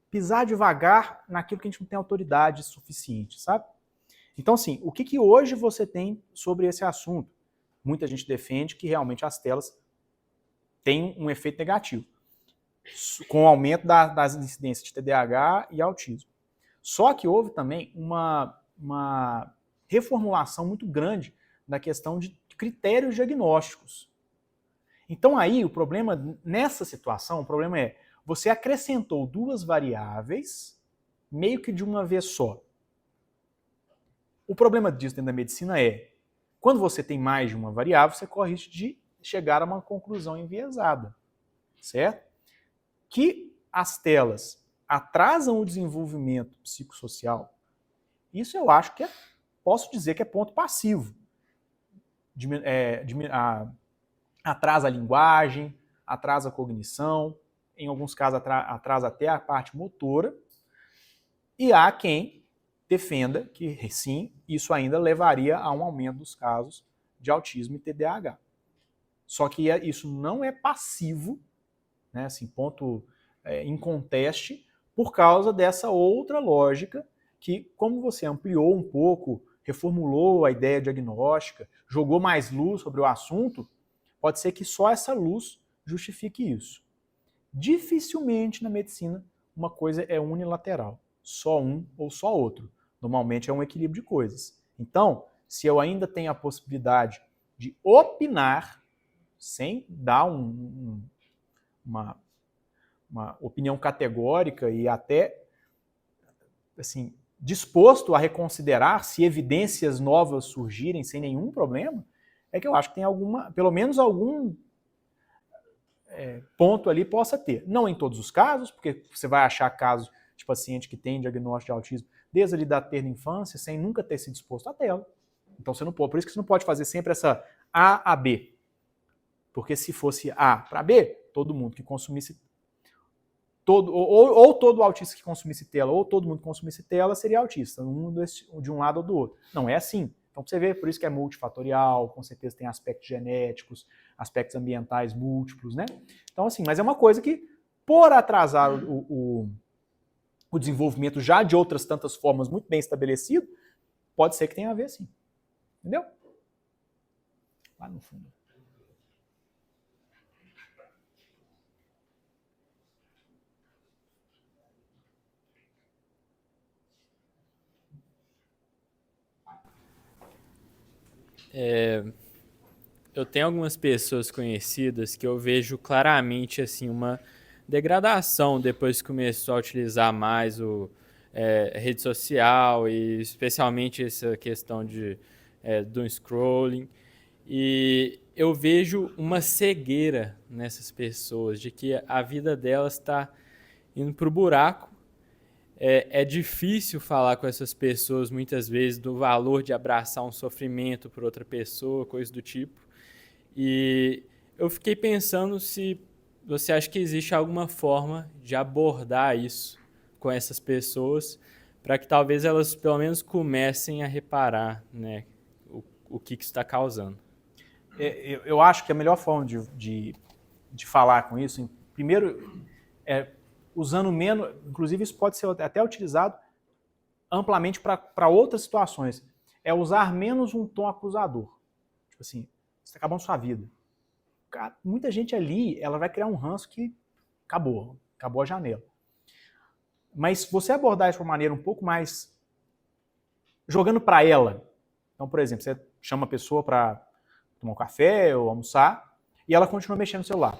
pisar devagar naquilo que a gente não tem autoridade suficiente, sabe? Então, assim, o que hoje você tem sobre esse assunto? Muita gente defende que realmente as telas têm um efeito negativo, com o aumento das incidências de TDAH e autismo. Só que houve também uma reformulação muito grande da questão de critérios diagnósticos. Então aí o problema, nessa situação, o problema é, você acrescentou duas variáveis meio que de uma vez só. O problema disso dentro da medicina é, quando você tem mais de uma variável, você corre risco de chegar a uma conclusão enviesada, certo? Que as telas atrasam o desenvolvimento psicossocial, isso eu acho que posso dizer que é ponto passivo. Atrasa a linguagem, atrasa a cognição, em alguns casos atrasa até a parte motora, e há quem defenda que, sim, isso ainda levaria a um aumento dos casos de autismo e TDAH. Só que isso não é passivo, né, assim, ponto inconteste, por causa dessa outra lógica que, como você ampliou um pouco, reformulou a ideia diagnóstica, jogou mais luz sobre o assunto, pode ser que só essa luz justifique isso. Dificilmente na medicina uma coisa é unilateral, só um ou só outro. Normalmente é um equilíbrio de coisas. Então, se eu ainda tenho a possibilidade de opinar, sem dar uma opinião categórica e até assim, disposto a reconsiderar se evidências novas surgirem sem nenhum problema, é que eu acho que tem pelo menos algum ponto ali possa ter. Não em todos os casos, porque você vai achar casos de paciente que tem diagnóstico de autismo desde ali da terna infância, sem nunca ter sido exposto à tela. Então você não pode, por isso que você não pode fazer sempre essa A a B. Porque se fosse A para B, todo mundo que consumisse ou todo autista que consumisse tela, ou todo mundo que consumisse tela seria autista, de um lado ou do outro. Não é assim. Então, você vê, por isso que é multifatorial, com certeza tem aspectos genéticos, aspectos ambientais múltiplos, né? Então, assim, mas é uma coisa que, por atrasar o desenvolvimento já de outras tantas formas muito bem estabelecido, pode ser que tenha a ver, sim. Entendeu? Lá no fundo. Eu tenho algumas pessoas conhecidas que eu vejo claramente assim uma degradação depois que começou a utilizar mais rede social e especialmente essa questão do scrolling. E eu vejo uma cegueira nessas pessoas, de que a vida delas está indo para o buraco. É difícil falar com essas pessoas muitas vezes do valor de abraçar um sofrimento por outra pessoa, coisa do tipo. E eu fiquei pensando se você acha que existe alguma forma de abordar isso com essas pessoas, para que talvez elas pelo menos comecem a reparar, né, o que isso está causando. Eu acho que a melhor forma de falar com isso, primeiro, usando menos, inclusive isso pode ser até utilizado amplamente para outras situações. é usar menos um tom acusador. Tipo assim, você está acabando sua vida. Cara, muita gente ali, ela vai criar um ranço que acabou a janela. Mas se você abordar isso de uma maneira um pouco mais jogando para ela, então, por exemplo, você chama a pessoa para tomar um café ou almoçar e ela continua mexendo no celular.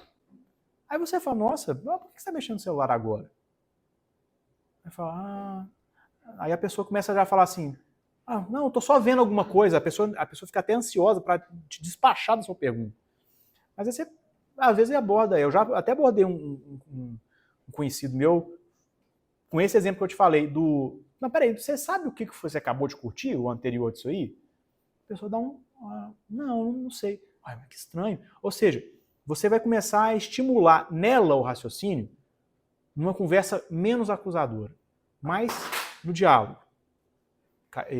Aí você fala, nossa, por que você está mexendo no celular agora? Aí fala, Aí a pessoa começa já a falar assim, não, eu tô só vendo alguma coisa. A pessoa fica até ansiosa para te despachar da sua pergunta. Mas aí você, às vezes, aborda. Eu já até abordei um conhecido meu com esse exemplo que eu te falei do... Não, peraí, você sabe o que você acabou de curtir, o anterior disso aí? A pessoa dá não sei. Mas que estranho. Ou seja, você vai começar a estimular nela o raciocínio numa conversa menos acusadora, mais no diálogo.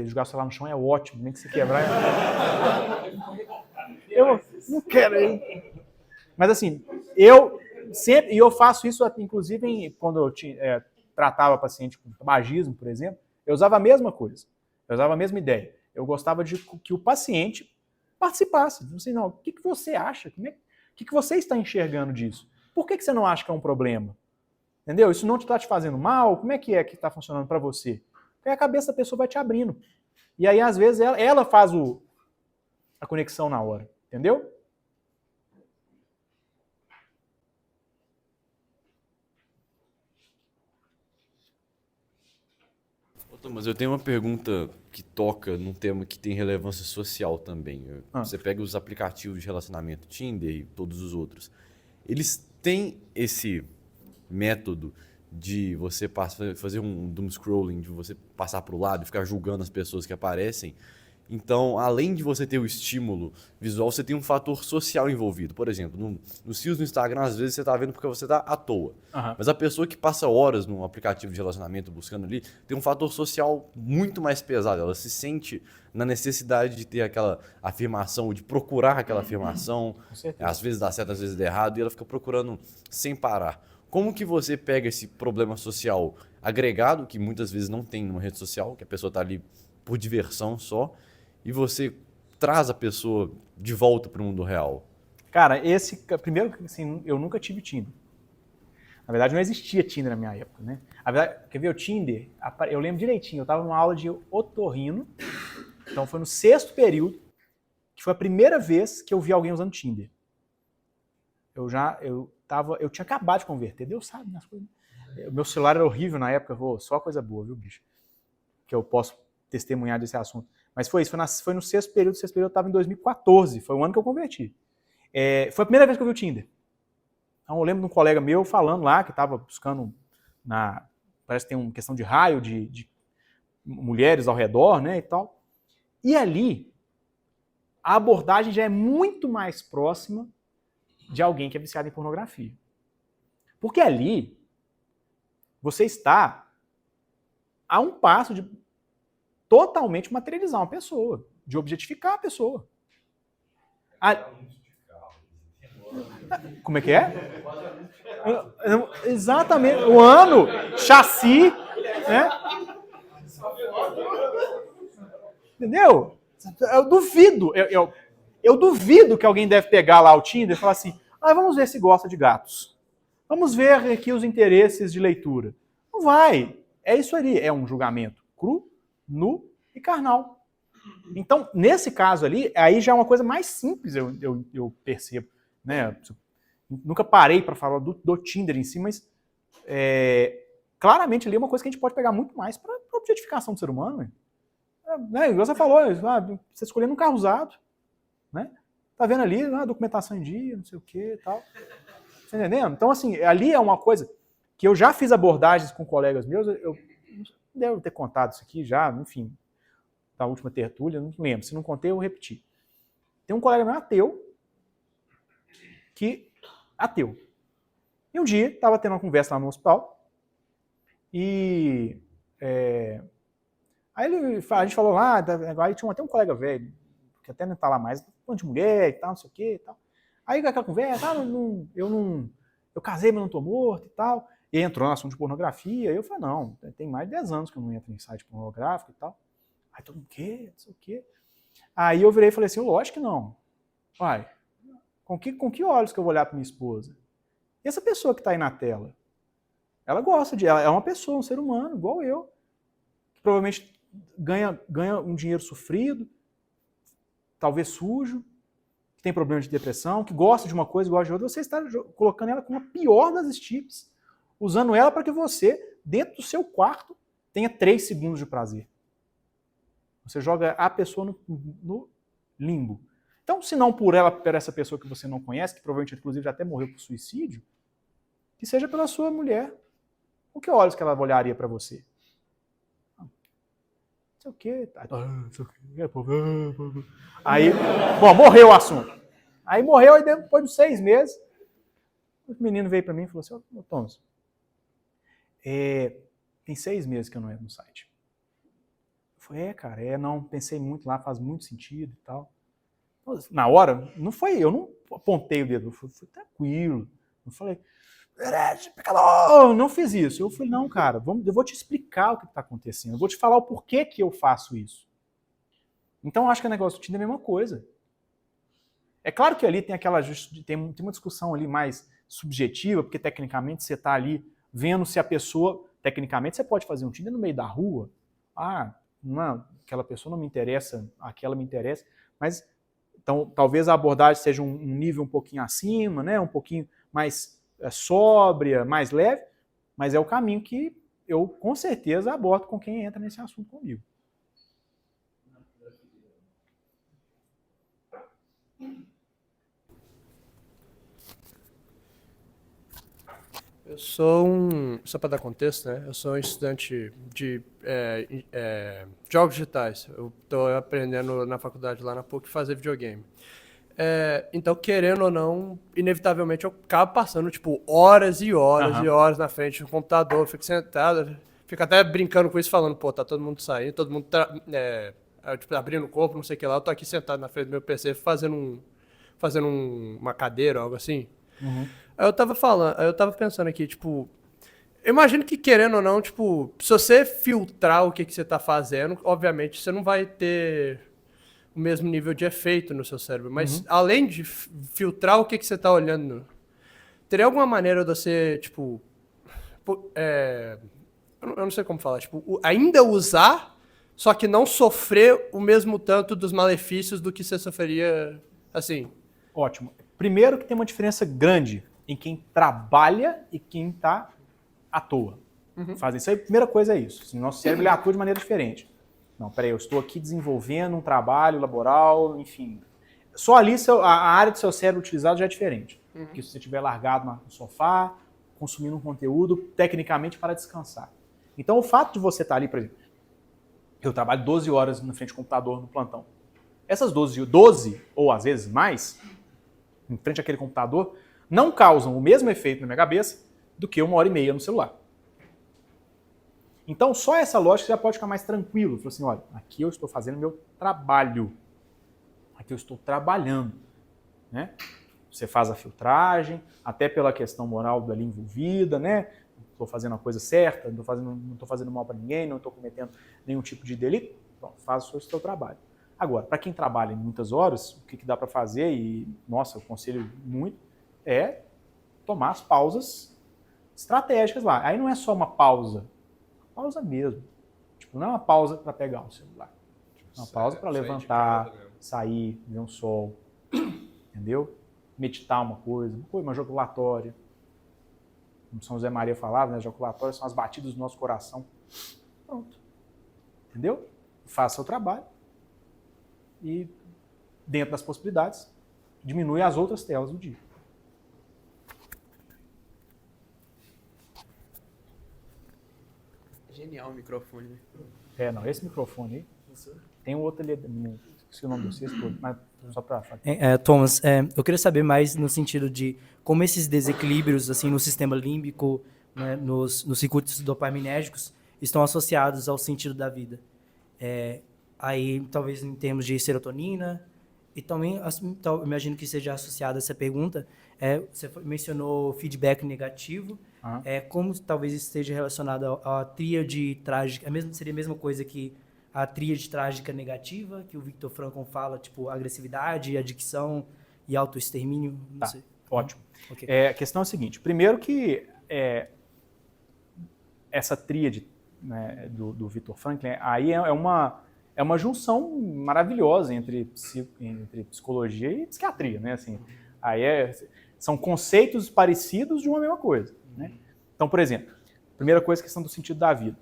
Jogar o celular no chão é ótimo, nem que se quebrar. Eu não quero. Mas assim, eu sempre, e eu faço isso inclusive quando eu tratava paciente com tabagismo, por exemplo, eu usava a mesma coisa, eu usava a mesma ideia. Eu gostava de que o paciente participasse. Assim, não, o que você acha? O que você está enxergando disso? Por que você não acha que é um problema? Entendeu? Isso não está te fazendo mal? Como é que está funcionando para você? Aí a cabeça da pessoa vai te abrindo. E aí, às vezes, ela faz a conexão na hora. Entendeu? Mas eu tenho uma pergunta que toca num tema que tem relevância social também. Você pega os aplicativos de relacionamento, Tinder e todos os outros. Eles têm esse método de você fazer um doom scrolling, de você passar para o lado e ficar julgando as pessoas que aparecem. Então, além de você ter o estímulo visual, você tem um fator social envolvido. Por exemplo, nos fios no Instagram, às vezes você está vendo porque você está à toa. Uhum. Mas a pessoa que passa horas num aplicativo de relacionamento buscando ali, tem um fator social muito mais pesado. Ela se sente na necessidade de ter aquela afirmação, de procurar aquela afirmação. Às vezes dá certo, às vezes dá errado, e ela fica procurando sem parar. Como que você pega esse problema social agregado, que muitas vezes não tem numa rede social, que a pessoa está ali por diversão só, e você traz a pessoa de volta para o mundo real? Cara, primeiro, assim, eu nunca tive Tinder. Na verdade, não existia Tinder na minha época, né? A verdade, quer ver o Tinder? Eu lembro direitinho, eu estava numa aula de otorrino, então foi no 6º período, que foi a primeira vez que eu vi alguém usando Tinder. Eu tinha acabado de converter, Deus sabe, nas coisas. O meu celular era horrível na época, só coisa boa, viu, bicho? Que eu posso testemunhar desse assunto. Mas foi isso, foi no 6º período, eu estava em 2014, foi o ano que eu converti. Foi a primeira vez que eu vi o Tinder. Então eu lembro de um colega meu falando lá, que estava buscando, parece que tem uma questão de raio, de mulheres ao redor, né, e tal. E ali, a abordagem já é muito mais próxima de alguém que é viciado em pornografia. Porque ali, você está a um passo de totalmente materializar uma pessoa, de objetificar a pessoa. Como é que é? Exatamente. O ano, chassi, né? Entendeu? Eu duvido. Eu duvido que alguém deve pegar lá o Tinder e falar assim, vamos ver se gosta de gatos. Vamos ver aqui os interesses de leitura. Não vai. É isso ali. É um julgamento cru, nu e carnal. Então, nesse caso ali, aí já é uma coisa mais simples, eu percebo. Né? Nunca parei para falar do Tinder em si, mas claramente ali é uma coisa que a gente pode pegar muito mais para objetificação do ser humano. Né? Igual você falou, você escolhendo um carro usado, né? Tá vendo ali, documentação em dia, não sei o que e tal. Tá entendendo? Então, assim, ali é uma coisa que eu já fiz abordagens com colegas meus, eu devo ter contado isso aqui já, enfim, da última tertúlia, não lembro. Se não contei, eu vou repetir. Tem um colega meu ateu. E um dia, estava tendo uma conversa lá no hospital, e aí a gente falou lá, aí tinha até um colega velho, que até não está lá mais, falando de mulher e tal, não sei o que e tal. Aí aquela conversa, eu casei, mas não estou morto e tal. E entrou no assunto de pornografia, e eu falei, não, tem mais de 10 anos que eu não entro em site pornográfico e tal. Aí todo mundo, o quê? Não sei o quê. Aí eu virei e falei assim, lógico que não. Uai, com que olhos que eu vou olhar para minha esposa? E essa pessoa que está aí na tela? Ela gosta ela é uma pessoa, um ser humano, igual eu, que provavelmente ganha um dinheiro sofrido, talvez sujo, que tem problema de depressão, que gosta de uma coisa, gosta de outra. Você está colocando ela como a pior das estirpes, usando ela para que você, dentro do seu quarto, tenha 3 segundos de prazer. Você joga a pessoa no limbo. Então, se não por essa pessoa que você não conhece, que provavelmente, inclusive, já até morreu por suicídio, que seja pela sua mulher. Com que olhos que ela olharia para você? Não sei o quê. Aí, bom, morreu o assunto. Aí morreu, e depois de 6 meses, o menino veio para mim e falou assim, ô Thomas, tem 6 meses que eu não entro no site. Eu falei, cara, não, pensei muito lá, faz muito sentido e tal. Na hora, eu não apontei o dedo, eu fui tranquilo. Eu falei, pecador, não fiz isso. Eu falei, não, cara, eu vou te explicar o que está acontecendo, eu vou te falar o porquê que eu faço isso. Então, eu acho que o negócio do Tinder é a mesma coisa. É claro que ali tem uma discussão ali mais subjetiva, porque tecnicamente você está ali vendo se a pessoa, tecnicamente você pode fazer um Tinder no meio da rua. Não, aquela pessoa não me interessa, aquela me interessa, mas então talvez a abordagem seja um nível um pouquinho acima, né, um pouquinho mais sóbria, mais leve, mas é o caminho que eu com certeza abordo com quem entra nesse assunto comigo. Eu sou só para dar contexto, né? Eu sou um estudante de jogos digitais. Eu estou aprendendo na faculdade lá na PUC fazer videogame. Então, querendo ou não, inevitavelmente eu acabo passando, tipo, horas e horas e horas na frente do computador, fico sentado, fico até brincando com isso, falando, pô, tá todo mundo saindo, todo mundo tipo, abrindo o corpo, não sei o que lá, eu tô aqui sentado na frente do meu PC fazendo uma cadeira ou algo assim. Uhum. Aí eu tava pensando aqui, tipo, eu imagino que querendo ou não, tipo, se você filtrar o que você tá fazendo, obviamente você não vai ter o mesmo nível de efeito no seu cérebro, mas além de filtrar o que você tá olhando, teria alguma maneira de você, tipo, eu não sei como falar, tipo, ainda usar, só que não sofrer o mesmo tanto dos malefícios do que você sofreria, assim? Ótimo. Primeiro que tem uma diferença grande em quem trabalha e quem está à toa. Faz isso aí, a primeira coisa é isso. Assim, nosso cérebro ele atua de maneira diferente. Não, peraí, eu estou aqui desenvolvendo um trabalho laboral, enfim. Só ali a área do seu cérebro utilizado já é diferente. Porque se você estiver largado no sofá, consumindo um conteúdo, tecnicamente para descansar. Então o fato de você estar ali, por exemplo, eu trabalho 12 horas na frente do computador no plantão. Essas 12 ou às vezes mais, em frente àquele computador, não causam o mesmo efeito na minha cabeça do que 1h30 no celular. Então, só essa lógica já pode ficar mais tranquilo. Fala assim, olha, aqui eu estou fazendo meu trabalho. Aqui eu estou trabalhando. Né? Você faz a filtragem, até pela questão moral dali envolvida, né? Estou fazendo a coisa certa, não estou fazendo mal para ninguém, não estou cometendo nenhum tipo de delito. Bom, faz o seu trabalho. Agora, para quem trabalha em muitas horas, o que dá para fazer, e, nossa, eu aconselho muito, é tomar as pausas estratégicas lá. Aí não é só uma pausa mesmo. Tipo, não é uma pausa para pegar o celular. É uma pausa para levantar, sair, ver um sol, entendeu? Meditar uma coisa, uma jaculatória. Como São José Maria falava, né? Jaculatórias são as batidas do nosso coração. Pronto. Entendeu? Faça o trabalho e, dentro das possibilidades, diminui as outras telas do dia. Genial o microfone, né? Não, esse microfone aí. Tem um outro ali, esqueci o nome do vocês todo, mas só para... Thomas, eu queria saber mais no sentido de como esses desequilíbrios assim, no sistema límbico, né, nos circuitos dopaminérgicos, estão associados ao sentido da vida. Aí, talvez em termos de serotonina, e também, imagino que seja associada essa pergunta, você mencionou feedback negativo, como talvez isso esteja relacionado à tríade trágica, seria a mesma coisa que a tríade trágica negativa, que o Viktor Frankl fala, tipo, agressividade, adicção e autoextermínio? Não sei. Ótimo. Ok. A questão é a seguinte. Primeiro que essa tríade, né, do Viktor Frankl, aí é uma junção maravilhosa entre psicologia e psiquiatria, né? Assim, aí são conceitos parecidos de uma mesma coisa, né? Então, por exemplo, primeira coisa, questão do sentido da vida.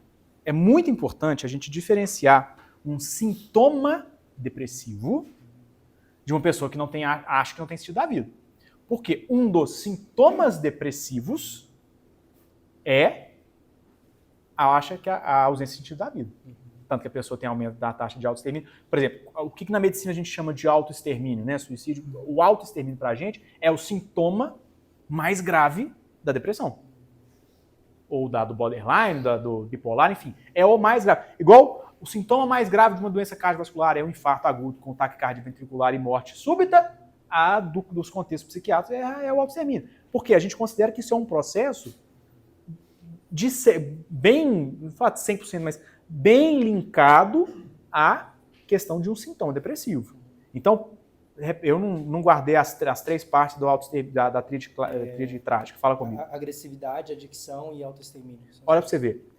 É muito importante a gente diferenciar um sintoma depressivo de uma pessoa que acha que não tem sentido da vida. Porque um dos sintomas depressivos acha que a ausência de sentido da vida. Tanto que a pessoa tem aumento da taxa de autoextermínio. Por exemplo, o que na medicina a gente chama de autoextermínio, né? Suicídio. O autoextermínio pra gente é o sintoma mais grave da depressão. Ou do borderline, do bipolar, enfim. É o mais grave. Igual o sintoma mais grave de uma doença cardiovascular é o infarto agudo com taquicardia ventricular e morte súbita. Dos contextos psiquiátricos é o autoextermínio. Porque a gente considera que isso é um processo de ser bem, não vou falar de 100%, mas bem linkado à questão de um sintoma depressivo. Então, eu não guardei as 3 partes da tríade trágica. Fala comigo. Agressividade, adicção e autoextermínio. Olha para você ver.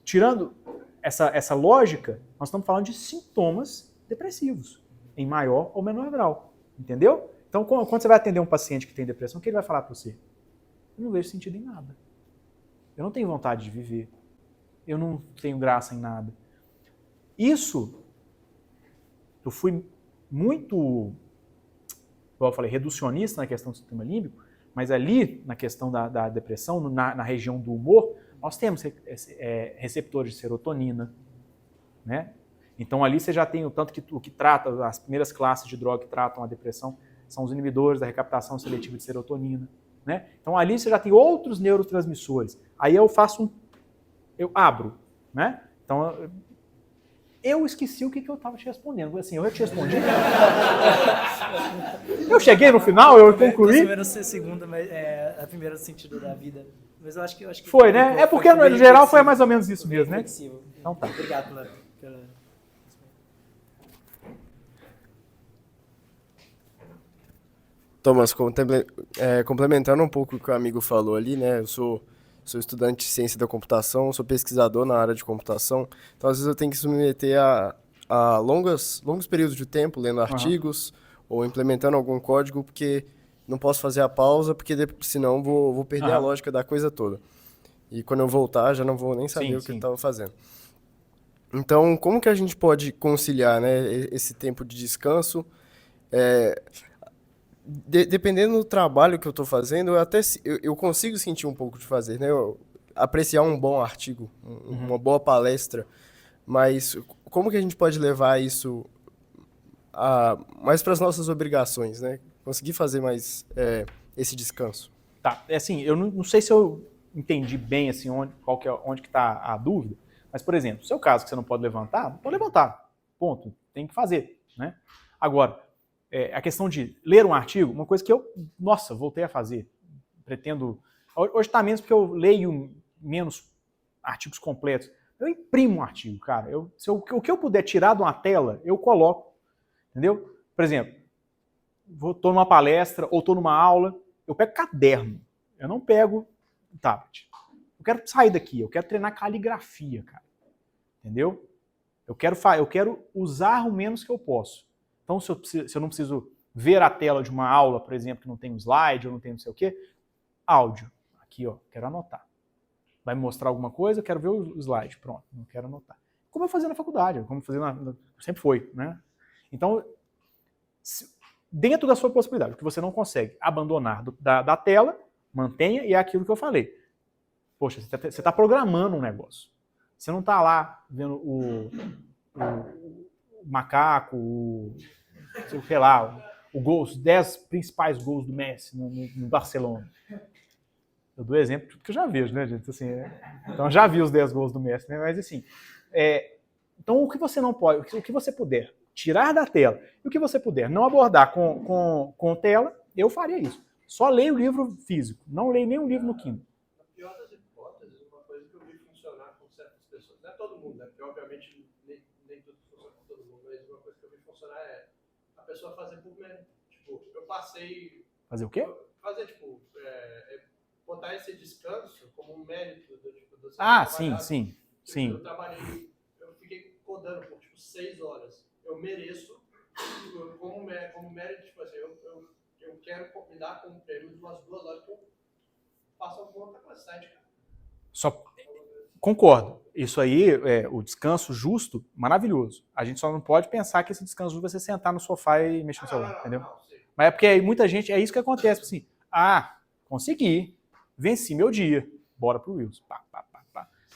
Tirando essa lógica, nós estamos falando de sintomas depressivos, em maior ou menor grau. Entendeu? Então, quando você vai atender um paciente que tem depressão, o que ele vai falar para você? Eu não vejo sentido em nada. Eu não tenho vontade de viver. Eu não tenho graça em nada. Isso, eu fui muito, como eu falei, reducionista na questão do sistema límbico, mas ali, na questão da depressão, na região do humor, nós temos receptores de serotonina, né? Então ali você já tem o tanto que o que trata, as primeiras classes de droga que tratam a depressão são os inibidores da recaptação seletiva de serotonina, né? Então ali você já tem outros neurotransmissores. Aí eu abro, né? Então eu esqueci o que eu estava te respondendo. Assim, eu te respondi. Eu cheguei no final, eu concluí. A primeira sentido da vida. Mas eu acho que foi, né? É porque no geral foi mais ou menos isso mesmo, né? Então tá. Obrigado pela... Thomas, complementando um pouco o que o amigo falou ali, né? Eu sou estudante de ciência da computação, sou pesquisador na área de computação, então às vezes eu tenho que se submeter a longos períodos de tempo lendo artigos ou implementando algum código, porque não posso fazer a pausa, porque senão vou perder a lógica da coisa toda. E quando eu voltar, já não vou nem saber o que eu estava fazendo. Então, como que a gente pode conciliar, né, esse tempo de descanso? Dependendo do trabalho que eu estou fazendo, eu consigo sentir um pouco de fazer, né? Apreciar um bom artigo, uma boa palestra, mas como que a gente pode levar isso mais para as nossas obrigações, né? Conseguir fazer mais esse descanso. Tá, assim, eu não sei se eu entendi bem assim, onde que está a dúvida, mas, por exemplo, no seu caso que você não pode levantar, ponto, tem que fazer, né? Agora, a questão de ler um artigo, uma coisa que eu, voltei a fazer, pretendo, hoje está menos porque eu leio menos artigos completos, eu imprimo um artigo, cara, o que eu puder tirar de uma tela, eu coloco, entendeu? Por exemplo, estou numa palestra ou estou numa aula, eu pego caderno, eu não pego tablet. Eu quero sair daqui, eu quero treinar caligrafia, cara, entendeu? Eu quero usar o menos que eu posso. Então, se eu não preciso ver a tela de uma aula, por exemplo, que não tem um slide ou não tem não sei o quê, áudio. Aqui, ó, quero anotar. Vai me mostrar alguma coisa, eu quero ver o slide. Pronto, não quero anotar. Como eu fazia na faculdade, como eu fazia sempre foi, né? Então, dentro da sua possibilidade, o que você não consegue abandonar da tela, mantenha, e é aquilo que eu falei. Poxa, você está programando um negócio. Você não está lá vendo o macaco, sei lá, os 10 principais gols do Messi no Barcelona. Eu dou exemplo porque eu já vejo, né, gente? Assim, então, eu já vi os 10 gols do Messi, né? Mas, assim, então, o que você não pode, o que você puder tirar da tela, e o que você puder não abordar com tela, eu faria isso. Só leio o livro físico, não leio nenhum livro no Kindle. Na pior das hipóteses, uma coisa que eu vi funcionar com certas pessoas, não é todo mundo, né? Porque, obviamente, pessoa fazer por mérito. Tipo, eu passei... Fazer o quê? Fazer, tipo, botar esse descanso como um mérito do Sim. Eu trabalhei, eu fiquei codando por, tipo, 6 horas. Eu mereço, como mérito, tipo assim, eu quero me dar como prêmio de umas 2 horas que eu faço alguma outra coisa, cara. Só concordo. Isso aí, o descanso justo, maravilhoso. A gente só não pode pensar que esse descanso justo vai ser sentar no sofá e mexer no celular, entendeu? Mas é porque aí muita gente, é isso que acontece, assim, consegui, venci meu dia, bora pro Reels, pá.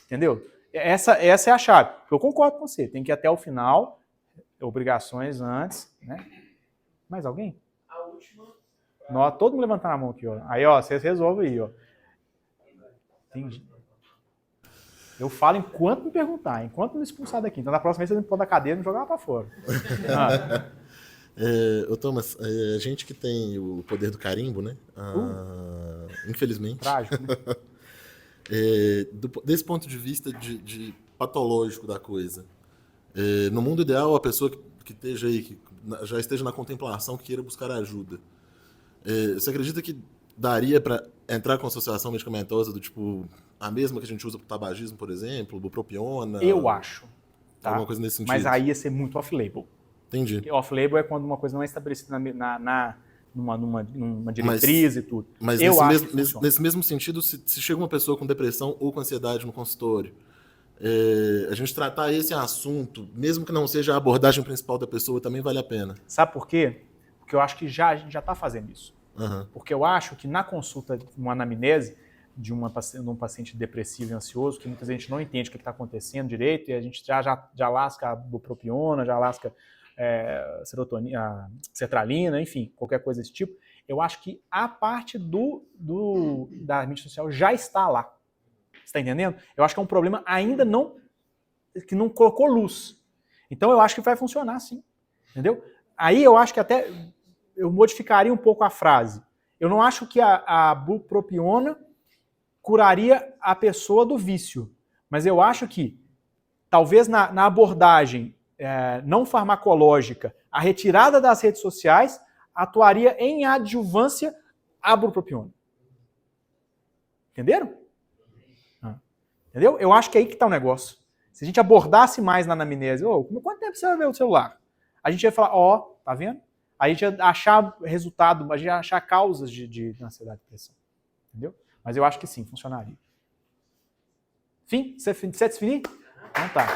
Entendeu? Essa é a chave. Eu concordo com você, tem que ir até o final, obrigações antes, né? Mais alguém? A última... Todo mundo levantando a mão aqui, ó. Aí, ó, vocês resolvem aí, ó. Entendi. Eu falo enquanto me perguntar, enquanto me expulsar daqui. Então, na próxima vez, você me pôr da cadeira e me jogar lá pra fora. Thomas, a gente que tem o poder do carimbo, né? Infelizmente. Trágico, né? Desse ponto de vista de patológico da coisa, no mundo ideal, a pessoa que esteja aí, que já esteja na contemplação, que queira buscar ajuda, você acredita que daria para entrar com associação medicamentosa do tipo a mesma que a gente usa para o tabagismo, por exemplo, bupropiona? Eu acho. Tá? Alguma coisa nesse sentido. Mas aí ia ser muito off-label. Entendi. Porque off-label é quando uma coisa não é estabelecida numa diretriz e tudo. Mas nesse mesmo sentido, se chega uma pessoa com depressão ou com ansiedade no consultório, a gente tratar esse assunto, mesmo que não seja a abordagem principal da pessoa, também vale a pena. Sabe por quê? Porque eu acho que a gente já está fazendo isso. Porque eu acho que na consulta, uma anamnese de um paciente depressivo e ansioso, que muita gente não entende o que está acontecendo direito, e a gente já lasca a bupropiona, já lasca serotonina, sertralina, enfim, qualquer coisa desse tipo. Eu acho que a parte da mídia social já está lá. Você está entendendo? Eu acho que é um problema ainda que não colocou luz. Então eu acho que vai funcionar sim. Entendeu? Aí eu acho que até eu modificaria um pouco a frase. Eu não acho que a bupropiona curaria a pessoa do vício, mas eu acho que talvez na abordagem não farmacológica, a retirada das redes sociais atuaria em adjuvância à bupropiona. Entenderam? Entendeu? Eu acho que é aí que está o negócio. Se a gente abordasse mais na anamnese, quanto tempo você vai ver o celular? A gente ia falar, tá vendo? A gente ia achar resultado, a gente ia achar causas de ansiedade e depressão. Entendeu? Mas eu acho que sim, funcionaria. Fim? Você definir? Então tá.